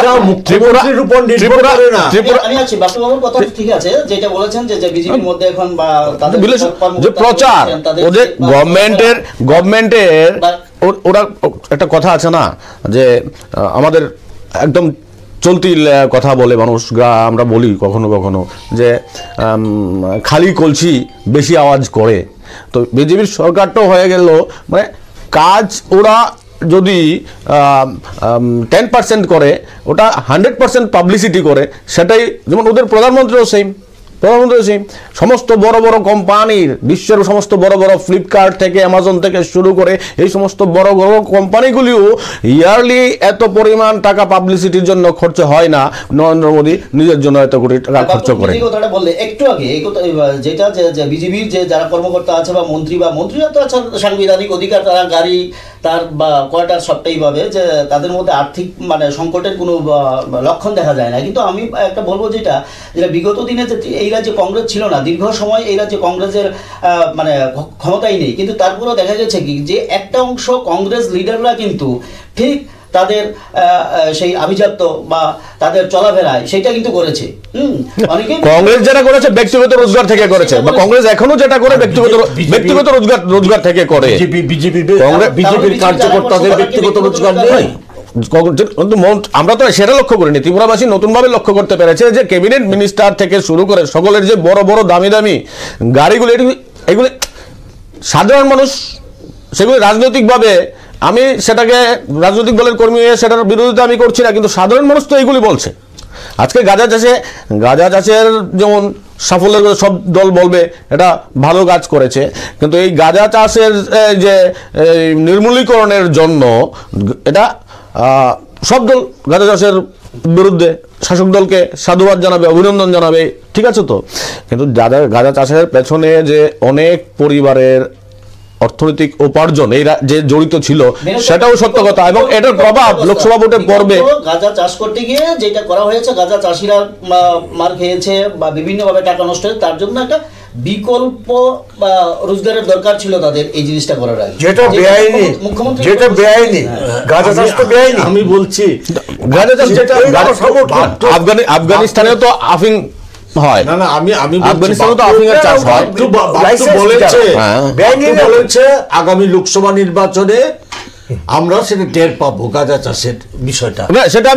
না, মুখ্যমন্ত্রীর উপর নির্ভর করে না। আমি আছি বাবুর কথা ঠিক আছে, যেটা বলেছেন যে বিজেপির মধ্যে এখন বা তাদের যে প্রচার ওদের গভর্নমেন্টের ওরা একটা কথা আছে না যে আমাদের একদম চলতি কথা বলে মানুষ, আমরা বলি কখনো কখনো যে খালি কলসি বেশি আওয়াজ করে। তো বিজেপির সরকারটাও হয়ে গেল মানে কাজ ওরা যদি 10% করে, ওটা 100% পাবলিসিটি করে, সেটাই যেমন ওদের প্রধানমন্ত্রীও সেম। সমস্ত বড় বড় কোম্পানির, বিশ্বের সমস্ত বড় বড় ফ্লিপকার্ট থেকে অ্যামাজন থেকে শুরু করে এই সমস্ত বড় বড় কোম্পানিগুলিও ইয়ারলি এত পরিমাণ টাকা পাবলিসিটির জন্য খরচ হয় না। নরেন্দ্র মোদী নিজের জন্য এত কোটি টাকা খরচ করে। কথাটা বললে একটু আগে এই কথা, যেটা যে বিজেপির যে যারা কর্মকর্তা আছে বা মন্ত্রীরা তো আছে, সাংবিধানিক অধিকার, তারা গাড়ি তার বা কোয়ার্টার সবটাই পাবে, যে তাদের মধ্যে আর্থিক মানে সংকটের কোনো লক্ষণ দেখা যায় না। কিন্তু আমি একটা বলবো যেটা বিগত দিনে যে এই রাজ্যে কংগ্রেস ছিল না, দীর্ঘ সময় এই রাজ্যে কংগ্রেসের মানে ক্ষমতাই নেই, কিন্তু তারপরেও দেখা গেছে কি যে একটা অংশ কংগ্রেস লিডাররা কিন্তু ঠিক তাদের সেই আভিজাত্য বা তাদের চলাফেরায় সেটা কিন্তু করেছে। কংগ্রেস যেটা করেছে ব্যক্তিগত রোজগার থেকে করেছে, বা কংগ্রেস এখনো যেটা করে ব্যক্তিগত রোজগার থেকে করে। বিজেপির কার্যকর্তাদের ব্যক্তিগত রোজগার নেই, আমরা তো সেটা লক্ষ্য করিনি। ত্রিপুরাবাসী নতুনভাবে লক্ষ্য করতে পেরেছে যে ক্যাবিনেট মিনিস্টার থেকে শুরু করে সকলের যে বড় বড় দামি দামি গাড়িগুলি, এগুলি সাধারণ মানুষ সেগুলি রাজনৈতিকভাবে, আমি সেটাকে রাজনৈতিক দলের কর্মী হয়ে সেটার বিরোধিতা আমি করছি না, কিন্তু সাধারণ মানুষ তো এইগুলি বলছে। আজকে গাঁজা চাষের যেমন সাফল্যের কথা সব দল বলবে এটা ভালো কাজ করেছে, কিন্তু এই গাঁজা চাষের যে নির্মূলীকরণের জন্য এটা সব দল গাঁজা চাষের বিরুদ্ধে, শাসক দলকে সাধুবাদ জানাবে, অভিনন্দন জানাবে, ঠিক আছে তো। কিন্তু গাঁজা চাষের পেছনে যে অনেক পরিবারের অর্থনৈতিক উপার্জন এই যে জড়িত ছিল সেটাও সত্য কথা, এবং এটার প্রভাব লোকসভা ভোটে পড়বে। গাঁজা চাষ করতে গিয়ে যেটা করা হয়েছে, গাঁজা চাষিরা মার খেয়েছে বা বিভিন্নভাবে টাকা নষ্ট হয়েছে, তার জন্য একটা বিকল্প বা রোজগারের দরকার ছিল তাদের এই জিনিসটা করার আগে, যেটা বেআইনি গাঁজা চাষ তো বেআইনি। আমি বলছি গাঁজা চাষ যেটা আফগানিস্তানেও তো আফিং হয় না, আমি আফগানিস্তানে তো আফিং এর চাষ হয় বলেছে আগামী লোকসভা নির্বাচনে আমরা সেটা টের পাবো গাঁজা চাষের বিষয়টা। না সেটা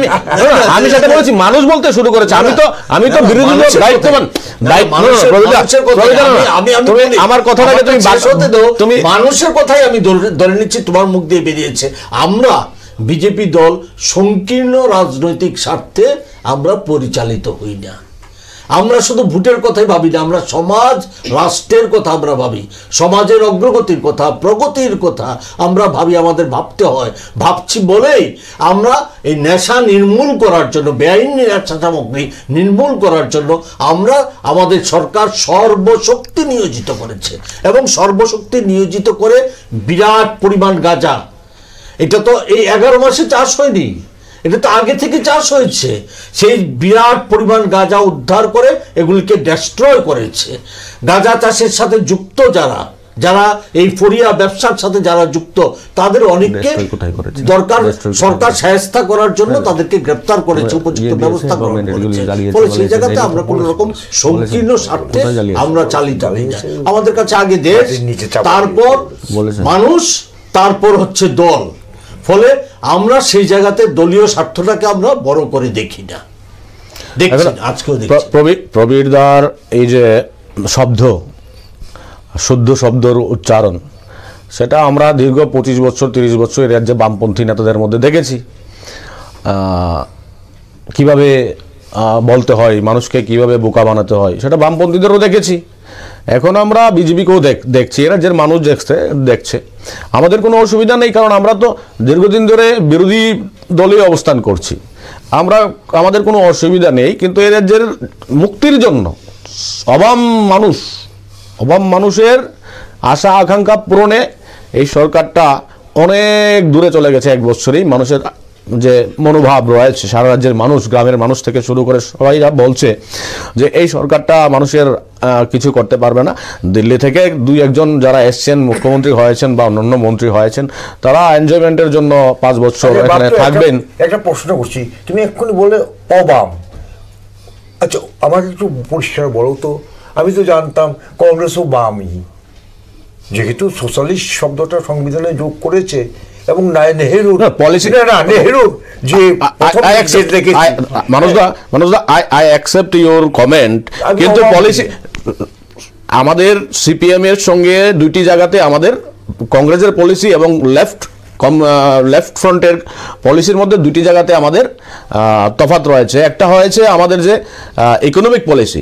আমি সেটা বলেছি, মানুষ বলতে শুরু করেছে। আমি তো বিরোধী দায়িত্ববান, আমার কথাটাকে তুমি মানুষের কথাই আমি ধরে নিচ্ছি, তোমার মুখ দিয়ে বেরিয়েছে। আমরা বিজেপি দল সংকীর্ণ রাজনৈতিক স্বার্থে আমরা পরিচালিত হই না, আমরা শুধু ভোটের কথাই ভাবি না, আমরা সমাজ রাষ্ট্রের কথা আমরা ভাবি, সমাজের অগ্রগতির কথা, প্রগতির কথা আমরা ভাবি, আমাদের ভাবতে হয়। ভাবছি বলেই আমরা এই নেশা নির্মূল করার জন্য, বেআইনি নেশা সামগ্রী নির্মূল করার জন্য আমরা আমাদের সরকার সর্বশক্তি নিয়োজিত করেছে, এবং সর্বশক্তি নিয়োজিত করে বিরাট পরিমাণ গাঁজা, এটা তো এই 11 মাসে চাষ হয়নি, এটা তো আগে থেকে চাষ হয়েছে। সেই বিরাট পরিমাণ গাঁজা উদ্ধার করে এগুলিকে ডেস্ট্রয় করেছে। গাঁজা চাষের সাথে যুক্ত যারা এই ফরিয়া ব্যবসার সাথে যারা যুক্ত, তাদের অনেককে দরকার সরকার শায়েস্তা করার জন্য তাদেরকে গ্রেপ্তার করেছে, উপযুক্ত ব্যবস্থা গ্রহণ করেছে। ফলে সেই জায়গাতে আমরা কোন রকম সংকীর্ণ স্বার্থে আমরা চালিত হই না। আমাদের কাছে আগে দেশ, তারপর মানুষ, তারপর হচ্ছে দল। ফলে আমরা সেই জায়গাতে দলীয় স্বার্থটাকে আমরা বড় করে দেখি না, দেখছি আজকেও দেখছি। প্রবীরদার এই যে শুদ্ধ শব্দের উচ্চারণ, সেটা আমরা দীর্ঘ 25 বছর 30 বছর এর রাজ্যে বামপন্থী নেতাদের মধ্যে দেখেছি কিভাবে বলতে হয়, মানুষকে কিভাবে বোকা বানাতে হয়, সেটা বামপন্থীদেরও দেখেছি। এখন আমরা বিজেপিকেও দেখছি, এরা যে মানুষ দেখছে। আমাদের কোনো অসুবিধা নেই, কারণ আমরা তো দীর্ঘদিন ধরে বিরোধী দলে অবস্থান করছি, আমাদের কোনো অসুবিধা নেই। কিন্তু এই রাজ্যের মুক্তির জন্য অবাম মানুষের আশা আকাঙ্ক্ষা পূরণে এই সরকারটা অনেক দূরে চলে গেছে। 1 বছরেই মানুষের যে মনোভাব রয়েছে, সারা রাজ্যের মানুষ, গ্রামের মানুষ থেকে শুরু করে সবাইরা বলছে যে এই সরকারটা মানুষের কিছু করতে পারবে না। দিল্লি থেকে 2-1 যারা এসছেন, মুখ্যমন্ত্রী হয়েছেন বা অন্যান্য মন্ত্রী হয়েছেন, তারা এনজয়মেন্টের জন্য 5 বছর এখানে থাকবেন। একটা প্রশ্ন করছি, তুমি এক্ষুনি বলে অবাম, আচ্ছা আমাকে একটু পরিষ্কার বলো তো। আমি তো জানতাম কংগ্রেসও বামই, যেহেতু সোশ্যালিস্ট শব্দটা সংবিধানে যোগ করেছে এবং নেহেরুর পলিসি নেহেরুর যে মানুষদা আই অ্যাকসেপ্ট ইউর কমেন্ট, কিন্তু পলিসি আমাদের সিপিএম এর সঙ্গে 2টি জায়গাতে আমাদের কংগ্রেসের পলিসি এবং লেফট ফ্রন্টের পলিসির মধ্যে 2টি জায়গাতে আমাদের তফাৎ রয়েছে। একটা হয়েছে আমাদের যে ইকোনমিক পলিসি,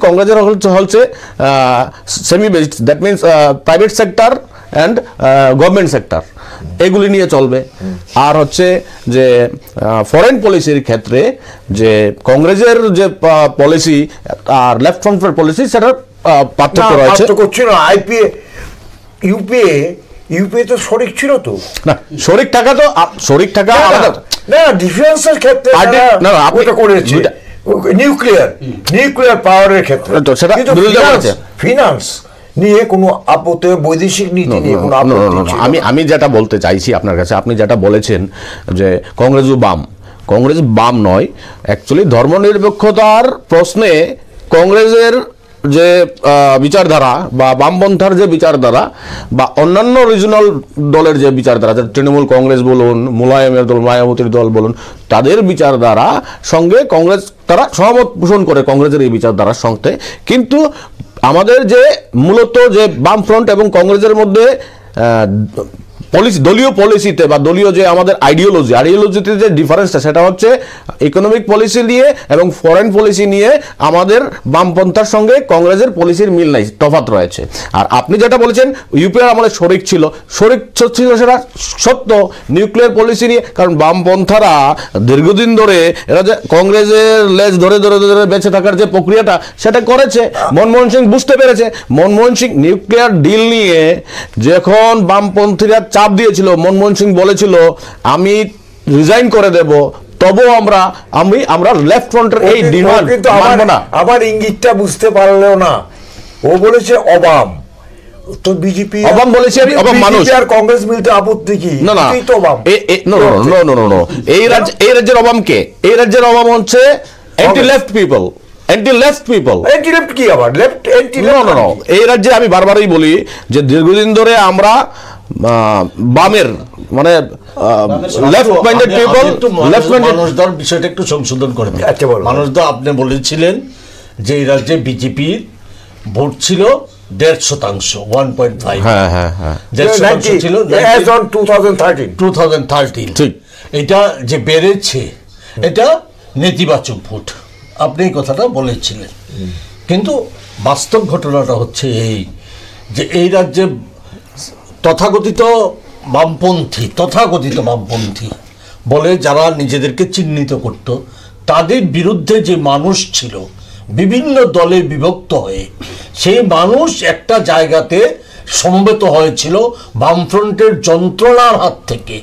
কংগ্রেসের হচ্ছে semi based, that means private sector and government sector, এগুলি নিয়ে চলবে। আর হচ্ছে যে ফরেন পলিসির ক্ষেত্রে যে কংগ্রেসের যে পলিসি আর লেফট ফ্রন্টের পলিসি, সেটার পার্থক্য রয়েছে। ইউপিএ তো শরিক ছিল তো না, শরিক টাকা আলাদা না, ডিফেন্সের ক্ষেত্রে করেছে, নিউক্লিয়ার পাওয়ারের ক্ষেত্রে সেটা ফিনান্স নিয়ে কোনো আপত্তি, বৈদেশিক নীতি নিয়ে কোনো আপত্তি। আমি যেটা বলতে চাইছি আপনার কাছে, আপনি যেটা বলেছেন যে কংগ্রেস বাম নয়, অ্যাকচুয়ালি ধর্মনিরপেক্ষতার প্রশ্নে কংগ্রেসের যে বিচারধারা বা বামপন্থার যে বিচারধারা বা অন্যান্য রিজনাল দলের যে বিচারধারা, তৃণমূল কংগ্রেস বলুন, মুলায়মের দল, মায়াবতীর দল বলুন, তাদের বিচারধারা সঙ্গে কংগ্রেস তারা সহমত পোষণ করে কংগ্রেসের এই বিচারধারার সঙ্গে। কিন্তু আমাদের যে মূলত যে বামফ্রন্ট এবং কংগ্রেসের মধ্যে দলীয় পলিসিতে বা দলীয় যে আমাদের আইডিওলজিতে যে ডিফারেন্সটা, সেটা হচ্ছে ইকোনমিক পলিসি নিয়ে এবং ফরেন পলিসি নিয়ে আমাদের বামপন্থার সঙ্গে কংগ্রেসের পলিসির মিল নাই, তফাৎ রয়েছে। আর আপনি যেটা বলেছেন ইউপিআর আমলে শরিক ছিল, সেটা সত্য নিউক্লিয়ার পলিসি নিয়ে, কারণ বামপন্থারা দীর্ঘদিন ধরে এরা যে কংগ্রেসের লেজ ধরে ধরে ধরে বেঁচে থাকার যে প্রক্রিয়াটা সেটা করেছে। মনমোহন সিং বুঝতে পেরেছে, মনমোহন সিং নিউক্লিয়ার ডিল নিয়ে যখন বামপন্থীরা চাপ দিয়েছিল, মনমোহন সিং বলেছিল আমি রিজাইন করে দেব, তবুও আমরা লেফট ফ্রন্টের এই ডিমান্ড মানব না। আবার ইঙ্গিতটা বুঝতে পারলেও না, ও বলেছে অবাম, তো বিজেপি অবাম বলেছে, আমি অবাম মানুষ আর কংগ্রেস মিলতে আপত্তি কি? না না, তো অবাম এই রাজ্যের অবাম কে? এই রাজ্যের অবাম হচ্ছে অ্যান্টি লেফট পিপল। কি আবার লেফট এই রাজ্যে আমি বারবারই বলি যে দীর্ঘদিন ধরে আমরা বামের মানে left minded people, left minded মানুষদের বিষয়টা একটু সংশোধন করে দিন। আচ্ছা বলো। মানুষদা আপনি বলেছিলেন যে এই রাজ্যে বিজেপির ভোট ছিল 1.5%, 1.5। হ্যাঁ হ্যাঁ হ্যাঁ, 1.5% ছিল 2013। ঠিক। এটা যে বেড়েছে এটা নেতিবাচক ভোট, আপনি এই কথাটা বলেছিলেন। কিন্তু বাস্তব ঘটনাটা হচ্ছে এই যে এই রাজ্যে তথাকথিত বামপন্থী বলে যারা নিজেদেরকে চিহ্নিত করত, তাদের বিরুদ্ধে যে মানুষ ছিল বিভিন্ন দলে বিভক্ত হয়ে, সেই মানুষ একটা জায়গাতে সমবেত হয়েছিল বামফ্রন্টের যন্ত্রণার হাত থেকে,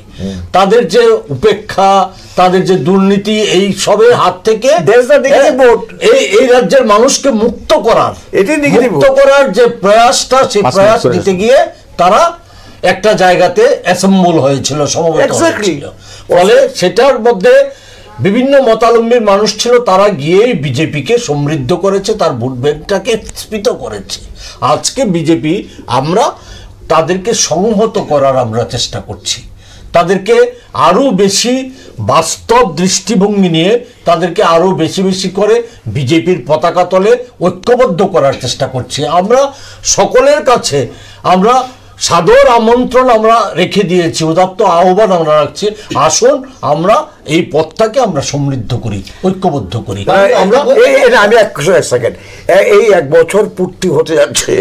তাদের যে উপেক্ষা, তাদের যে দুর্নীতি, এই সবের হাত থেকে এই রাজ্যের মানুষকে মুক্ত করার যে প্রয়াসটা, সেই প্রয়াস দিতে গিয়ে তারা একটা জায়গাতে অ্যাসেম্বল হয়েছিল, সমবেত হয়েছিল। ফলে সেটার মধ্যে বিভিন্ন মতালম্বীর মানুষ ছিল, তারা গিয়ে বিজেপিকে সমৃদ্ধ করেছে, তার ভোট ব্যাংকটাকে স্ফীত করেছে। আজকে বিজেপি আমরা তাদেরকে সংহত করার আমরা চেষ্টা করছি, তাদেরকে আরো বেশি বাস্তব দৃষ্টিভঙ্গি নিয়ে তাদেরকে আরো বেশি বেশি করে বিজেপির পতাকা তলে ঐক্যবদ্ধ করার চেষ্টা করছি। আমরা সকলের কাছে আমরা সাদর আমন্ত্রণ আমরা রেখে দিয়েছি, উদাত্ত আহ্বান আমরা রাখছি, আসুন আমরা এই পথটাকে আমরা সমৃদ্ধ করি, ঐক্যবদ্ধ করি। আমরা আমি এক সেকেন্ড, এই 1 বছর পূর্তি হতে যাচ্ছে,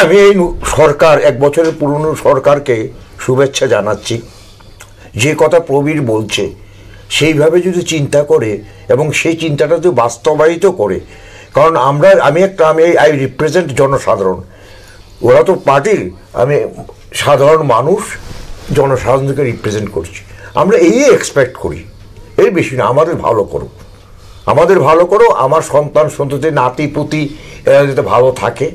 আমি এই সরকার 1 বছরের পুরনো সরকারকে শুভেচ্ছা জানাচ্ছি। যে কথা প্রবীর বলছে সেইভাবে যদি চিন্তা করে এবং সেই চিন্তাটা যদি বাস্তবায়িত করে, কারণ আমি আই রিপ্রেজেন্ট জনসাধারণ, ওরা তো পার্টির, আমি সাধারণ মানুষ জনসাধারণকে রিপ্রেজেন্ট করছি। আমরা এই এক্সপেক্ট করি, এর বেশি না, আমাদের ভালো করো, আমাদের ভালো করো, আমার সন্তান সন্ততি নাতি পুতি এরা যাতে ভালো থাকে।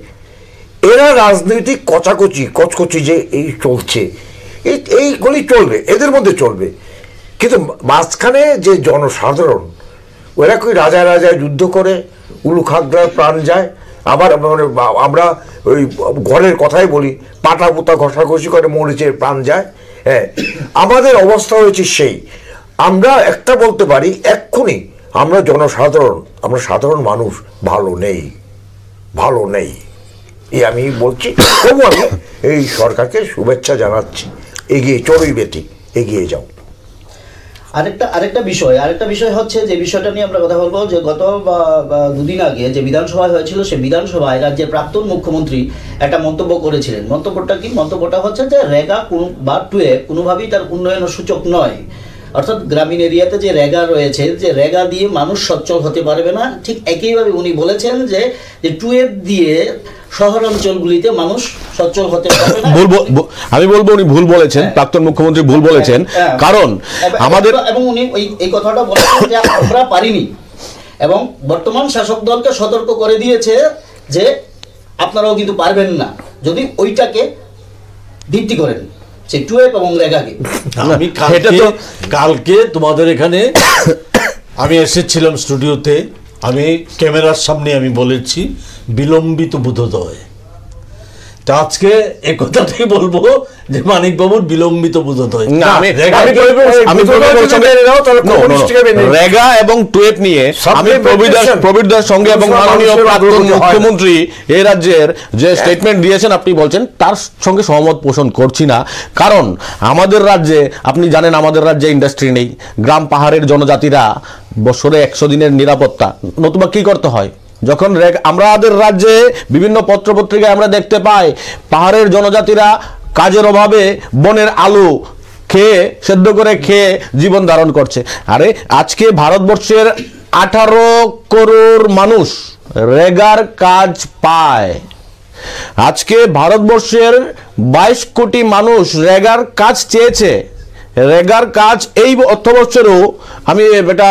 এরা রাজনৈতিক কচকচি যে এই চলছে, এইগুলি চলবে, এদের মধ্যে চলবে, কিন্তু মাঝখানে যে জনসাধারণ, ওরা কি রাজায় যুদ্ধ করে উলুখাগড়ার প্রাণ যায়, আবার আমরা ওই ঘরের কথাই বলি, পাটা পুতা ঘষাঘষি করে মরিচের প্রাণ যায়। হ্যাঁ, আমাদের অবস্থা হয়েছে সেই, আমরা একটা বলতে পারি এক্ষুনি, আমরা জনসাধারণ, আমরা সাধারণ মানুষ ভালো নেই আমি বলছি। তবু আমি এই সরকারকে শুভেচ্ছা জানাচ্ছি, এগিয়ে চড়ুই বেটি, এগিয়ে যাও। আরেকটা বিষয় হচ্ছে, যে বিষয়টা নিয়ে আমরা কথা বলবো, যে গত 2 দিন আগে যে বিধানসভা হয়েছিল, সেই বিধানসভায় রাজ্যের প্রাক্তন মুখ্যমন্ত্রী একটা মন্তব্য করেছিলেন। মন্তব্যটা হচ্ছে যে রেগা বা টুয়েব কোনোভাবেই তার উন্নয়নের সূচক নয়। অর্থাৎ গ্রামীণ এরিয়াতে যে রেগা রয়েছে, যে রেগা দিয়ে মানুষ সচ্ছল হতে পারবে না, ঠিক একইভাবে উনি বলেছেন যে টুয়েব দিয়ে শহরাঞ্চলগুলিতে মানুষ সচ্ছল হতে পারবে না। আমি বলবো উনি ভুল বলেছেন, প্রাক্তন মুখ্যমন্ত্রী ভুল বলেছেন, কারণ আমাদের, এবং উনি এই কথাটা বলেছেন যে আমরা পারিনি, এবং বর্তমান শাসক দলকে সতর্ক করে দিয়েছে যে আপনারাও কিন্তু পারবেন না যদি ওইটাকে ভিত্তি করেন, সেই টুয়েব এবং রেগাকে। আমি কালকে তোমাদের এখানে আমি এসেছিলাম স্টুডিওতে, আমি ক্যামেরার সামনে আমি বলেছি বিলম্বিত বোধোদয়। তা আজকে এই কথাটাই বলবো যে মানিকবাবুর বিলম্বিত বোধোদয়। রেগা এবং টুয়েব নিয়ে আমি প্রবীরদার সঙ্গে এবং মাননীয় প্রাক্তন মুখ্যমন্ত্রী এই রাজ্যের যে স্টেটমেন্ট দিয়েছেন আপনি বলছেন, তার সঙ্গে সহমত পোষণ করছি না। কারণ আমাদের রাজ্যে, আপনি জানেন আমাদের রাজ্যে ইন্ডাস্ট্রি নেই, গ্রাম পাহাড়ের জনজাতিরা বছরে 100 দিনের নিরাপত্তা, নতুবা কি করতে হয়? যখন আমাদের রাজ্যে বিভিন্ন পত্রপত্রিকায় আমরা দেখতে পাই পাহাড়ের জনজাতিরা কাজের অভাবে বনের আলু খেয়ে, সেদ্ধ করে খেয়ে জীবন ধারণ করছে। আরে আজকে ভারতবর্ষের 18 করোড় মানুষ রেগার কাজ পায়। আজকে ভারতবর্ষের 22 কোটি মানুষ রেগার কাজ চেয়েছে। রেগার কাজ এই অর্থবর্ষেরও, আমি এটা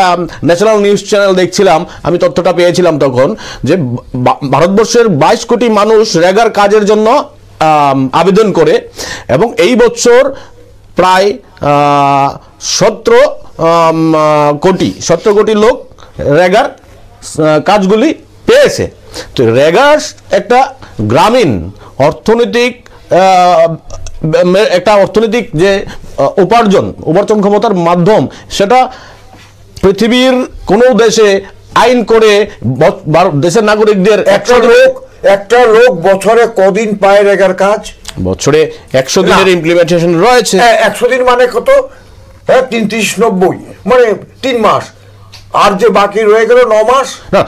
ন্যাশনাল নিউজ চ্যানেল দেখছিলাম, আমি তথ্যটা পেয়েছিলাম তখন, যে ভারতবর্ষের 22 কোটি মানুষ রেগার কাজের জন্য আবেদন করে, এবং এই বছর প্রায় 17 কোটি লোক রেগার কাজগুলি পেয়েছে। তো রেগার একটা গ্রামীণ অর্থনৈতিক যে উপার্জন ক্ষমতার মাধ্যম, সেটা পৃথিবীর কোনো দেশে আইন করে দেশের নাগরিকদের একটা লোক বছরে কদিন পায় রেগার কাজ? বছরে 100 দিনের ইমপ্লিমেন্টেশন রয়েছে। 100 দিন মানে কত? 390, মানে 3 মাস, আর যে বাকি রয়ে গেল 9 মাস। না,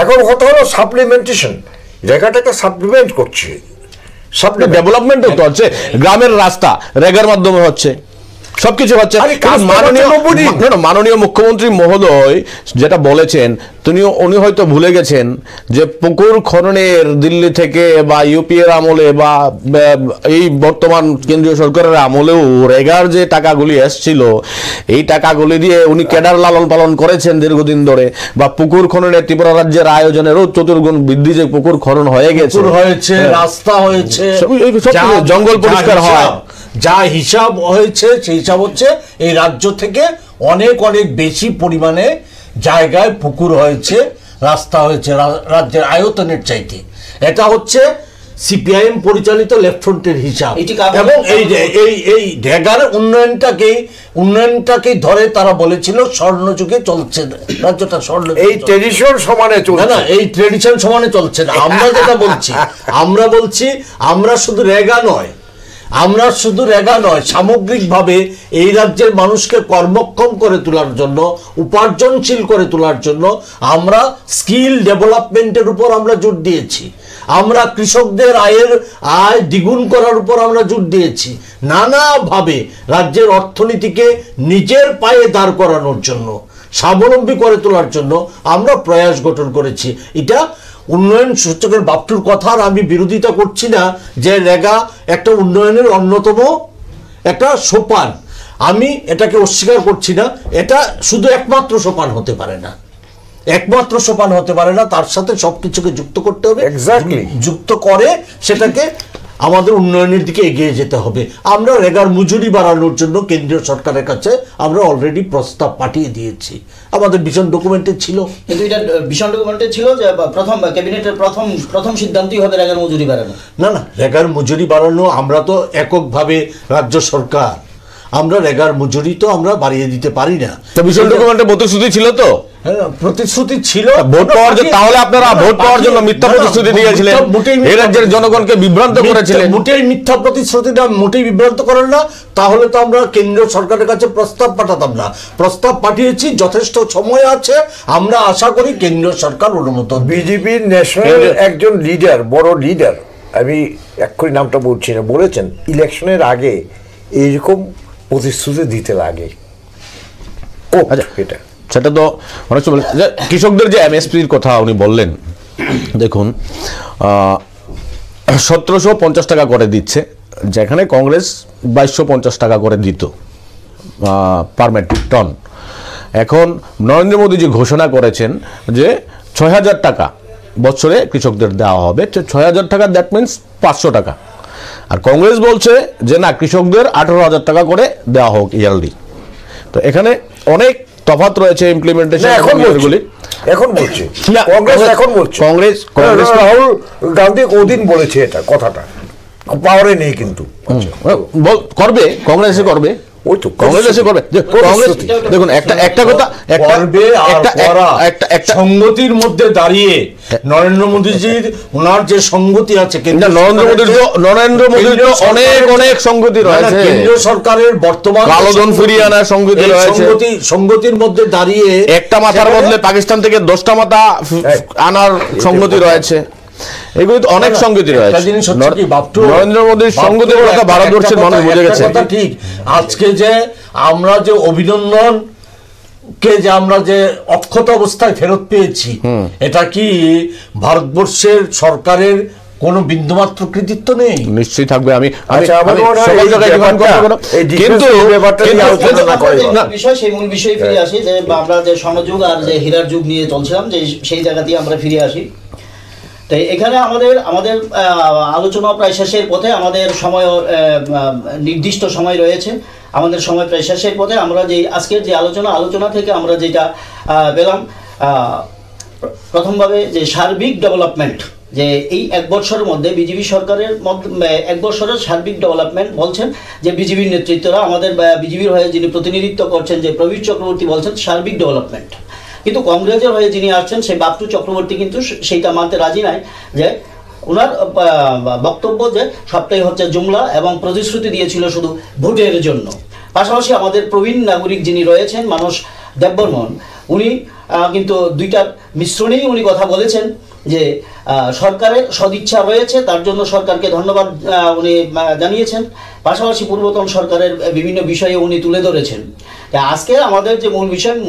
এখন কথা হলো সাপ্লিমেন্টেশন, রেগাটা একটা সাপ্লিমেন্ট করছে, ডেভেলপমেন্ট তো হচ্ছে, গ্রামের রাস্তা রেগার মাধ্যমে হচ্ছে, সবকিছু হচ্ছে। মাননীয় মুখ্যমন্ত্রী মহোদয় যেটা বলেছেন, উনি হয়তো ভুলে গেছেন যে পুকুর খননের দিল্লি থেকে বা ইউপিএর আমলে বা এই বর্তমান কেন্দ্রীয় সরকারের আমলেও রেগার যে টাকাগুলি এসছিল, এই টাকাগুলি দিয়ে উনি ক্যাডার লালন পালন করেছেন দীর্ঘদিন ধরে। বা পুকুর খননের ত্রিপুরা রাজ্যের আয়োজনেরও 4 গুণ বৃদ্ধি, যে পুকুর খনন হয়ে গেছে, রাস্তা হয়েছে, জঙ্গল পরিষ্কার হয়, যা হিসাব হয়েছে সেই হিসাব হচ্ছে এই রাজ্য থেকে অনেক বেশি পরিমাণে জায়গায় পুকুর হয়েছে, রাস্তা হয়েছে রাজ্যের আয়তনের চাইতে। এটা হচ্ছে সিপিআইএম পরিচালিত লেফট ফ্রন্টের হিসাব, এটি কাগজ- এবং এই ঢেগার উন্নয়নটাকে ধরে তারা বলেছিল স্বর্ণযুগে চলছে রাজ্যটা, এই ট্রেডিশন সমানে না চলছে না, এই ট্রেডিশন সমানে চলছে না। আমরা যেটা বলছি, আমরা শুধু রেগা নয়, সামগ্রিকভাবে এই রাজ্যের মানুষকে কর্মক্ষম করে তোলার জন্য, উপার্জনশীল করে তোলার জন্য আমরা স্কিল ডেভেলপমেন্টের উপর আমরা জোর দিয়েছি। আমরা কৃষকদের আয় দ্বিগুণ করার উপর আমরা জোর দিয়েছি। নানাভাবে রাজ্যের অর্থনীতিকে নিজের পায়ে দাঁড় করানোর জন্য, স্বাবলম্বী করে তোলার জন্য আমরা প্রয়াস গঠন করেছি। এটা উন্নয়ন সূচকের বাপটুর কথার আমি বিরোধিতা করছি না, যে রেগা একটা উন্নয়নের অন্যতম একটা সোপান, আমি এটাকে অস্বীকার করছি না। এটা শুধু একমাত্র সোপান হতে পারে না, তার সাথে সবকিছুকে যুক্ত করতে হবে। Exactly. যুক্ত করে সেটাকে আমাদের উন্নয়নের দিকে এগিয়ে যেতে হবে। আমরা রেগার মজুরি বাড়ানোর জন্য কেন্দ্রীয় সরকারের কাছে আমরা অলরেডি প্রস্তাব পাঠিয়ে দিয়েছি, আমাদের ভিশন ডকুমেন্টে ছিল। কিন্তু এটা ভীষণ ডকুমেন্টে ছিল যে প্রথম ক্যাবিনেটের প্রথম সিদ্ধান্তই হবে রেগার মজুরি বাড়ানো। না, রেগার মজুরি বাড়ানো, আমরা তো এককভাবে রাজ্য সরকার, আমরা রেগার মজুরি তো আমরা বাড়িয়ে দিতে পারি না। তো ভীষণ ডকুমেন্টে প্রতিশ্রুতি ছিল তো, হ্যাঁ, প্রতিশ্রুতি ছিল ভোট পাওয়ার জন্য। তাহলে আপনারা ভোট পাওয়ার জন্য মিথ্যা প্রতিশ্রুতি দিয়েছিলেন, এই রাজ্যের জনগণকে বিভ্রান্ত করেছিলেন। মোটেই মিথ্যা প্রতিশ্রুতিটা মোটেই বিভ্রান্ত করেন না, তাহলে তো আমরা কেন্দ্রীয় সরকারের কাছে প্রস্তাব পাঠাতাম না। প্রস্তাব পাঠিয়েছি, যথেষ্ট সময় আছে, আমরা আশা করি কেন্দ্রীয় সরকার অনুমোদন। বিজেপির ন্যাশনাল একজন লিডার, বড় লিডার, আমি এক্ষুনি নামটা বলছি না, বলেছেন ইলেকশনের আগে এইরকম প্রতিশ্রুতি দিতে লাগে। আচ্ছা, এটা সেটা তো অনেক সময় যে কৃষকদের যে এমএসপির কথা উনি বললেন, দেখুন 1750 টাকা করে দিচ্ছে, যেখানে কংগ্রেস 2250 টাকা করে দিত পার মেট্রিক টন। এখন নরেন্দ্র মোদী যে ঘোষণা করেছেন যে 6000 টাকা বছরে কৃষকদের দেওয়া হবে, 6000 টাকা, দ্যাট মিনস 500 টাকা। আর কংগ্রেস বলছে যে না, কৃষকদের 18,000 টাকা করে দেওয়া হোক ইয়ারলি। তো এখানে অনেক তফাৎ রয়েছে ইমপ্লিমেন্টেশন। এখন বলছে কংগ্রেস রাহুল গান্ধী ওদিন বলেছে এটা, কথাটা পাওয়ারে নেই, কিন্তু করবে, কংগ্রেস করবে, ওই তো কংগ্রেস এসে করবে। দেখুন একটা কথা, একটা সংগতির মধ্যে দাঁড়িয়ে নরেন্দ্র মোদীজির ওনার যে সংগতি আছে, নরেন্দ্র মোদীর তো অনেক সংগতি রয়েছে, কেন্দ্রীয় সরকারের বর্তমান কালোধন ফিরিয়ে আনার সংগতি রয়েছে, সংগতির মধ্যে দাঁড়িয়ে একটা মাথার বদলে পাকিস্তান থেকে 10টা মাথা আনার সংগতি রয়েছে। এগুলো তো অনেক সংগতি রয়েছে। নরেন্দ্র মোদীর সংগতির কথা ভারতবর্ষের মানুষ বুঝে গেছে। ঠিক, আজকে যে আমরা যে অভিনন্দন কে যে আমরা যে অক্ষত অবস্থায় ফেরত পেয়েছি, এটা কি ভারতবর্ষের সরকারের কোনো বিন্দুমাত্র কৃতিত্ব নেই? নিশ্চয়ই থাকবে। আমি কিন্তু বিষয়, সেই মূল বিষয়ে ফিরে আসি, যে আমরা যে স্বর্ণযুগ আর যে হীরার যুগ নিয়ে চলছিলাম, যে সেই জায়গাতেই আমরা ফিরে আসি। তো এখানে আমাদের আলোচনা প্রায় শেষের পথে, আমাদের সময় নির্দিষ্ট সময় রয়েছে, আমাদের সময় প্রায় শেষের পথে। আমরা যে আজকের যে আলোচনা থেকে আমরা যেটা পেলাম, প্রথমভাবে যে সার্বিক ডেভেলপমেন্ট, যে এই 1 বছরের মধ্যে বিজেপি সরকারের মধ্যে 1 বছরের সার্বিক ডেভেলপমেন্ট বলছেন যে বিজেপির নেতৃত্বরা, আমাদের বিজেপির হয়ে যিনি প্রতিনিধিত্ব করছেন যে প্রবীর চক্রবর্তী বলছেন সার্বিক ডেভেলপমেন্ট। কিন্তু কংগ্রেসের হয়ে যিনি আসছেন সেই বাপটু চক্রবর্তী কিন্তু সেইটা মানতে রাজি নাই, যে ওনার বক্তব্য যে সবটাই হচ্ছে জুমলা এবং প্রতিশ্রুতি দিয়েছিল শুধু ভোটের জন্য। পাশাপাশি আমাদের প্রবীণ নাগরিক যিনি রয়েছেন মানস দেববর্মন, উনি কিন্তু দুইটার মিশ্রণেই উনি কথা বলেছেন, যে সরকারের সদিচ্ছা রয়েছে, তার জন্য সরকারকে ধন্যবাদ উনি জানিয়েছেন। পাশাপাশি পূর্বতন সরকারের বিভিন্ন বিষয়ে উনি তুলে ধরেছেন। আজকে আমাদের যে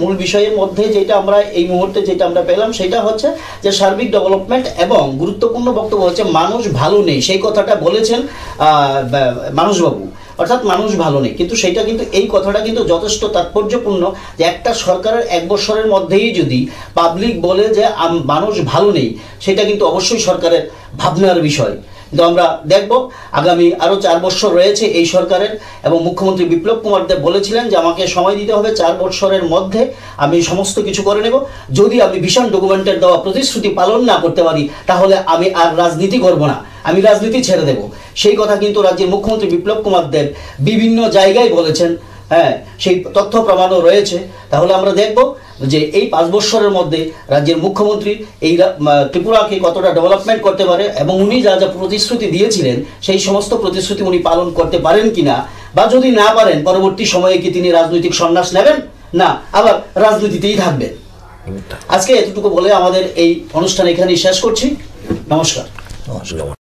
মূল বিষয়ের মধ্যে যেটা আমরা এই মুহূর্তে যেটা আমরা পেলাম, সেটা হচ্ছে যে সার্বিক ডেভেলপমেন্ট, এবং গুরুত্বপূর্ণ বক্তব্য হচ্ছে মানুষ ভালো নেই, সেই কথাটা বলেছেন মানসবাবু, অর্থাৎ মানুষ ভালো নেই। কিন্তু সেটা কিন্তু এই কথাটা কিন্তু যথেষ্ট তাৎপর্যপূর্ণ, যে একটা সরকারের 1 বছরের মধ্যেই যদি পাবলিক বলে যে মানুষ ভালো নেই, সেটা কিন্তু অবশ্যই সরকারের ভাবনার বিষয়। কিন্তু আমরা দেখব আগামী আরও 4 বছর রয়েছে এই সরকারের, এবং মুখ্যমন্ত্রী বিপ্লব কুমার দেব বলেছিলেন যে আমাকে সময় দিতে হবে, 4 বছরের মধ্যে আমি সমস্ত কিছু করে নেব। যদি আমি ভিশন ডকুমেন্টের দেওয়া প্রতিশ্রুতি পালন না করতে পারি, তাহলে আমি আর রাজনীতি করব না। আমি রাজনীতি ছেড়ে দেব, সেই কথা কিন্তু রাজ্যের মুখ্যমন্ত্রী বিপ্লব কুমার দেব বিভিন্ন জায়গায় বলেছেন। হ্যাঁ, সেই তথ্য প্রমাণও রয়েছে। তাহলে আমরা দেখব যে এই 5 বছরের মধ্যে রাজ্যের মুখ্যমন্ত্রী এই ত্রিপুরাকে কতটা ডেভেলপমেন্ট করতে পারে, এবং উনি যা যা প্রতিশ্রুতি দিয়েছিলেন সেই সমস্ত প্রতিশ্রুতি উনি পালন করতে পারেন কিনা, বা যদি না পারেন পরবর্তী সময়ে কি তিনি রাজনৈতিক সন্ন্যাস নেবেন, না আবার রাজনীতিতেই থাকবেন। আজকে এতটুকু বলে আমাদের এই অনুষ্ঠান এখানেই শেষ করছি। নমস্কার।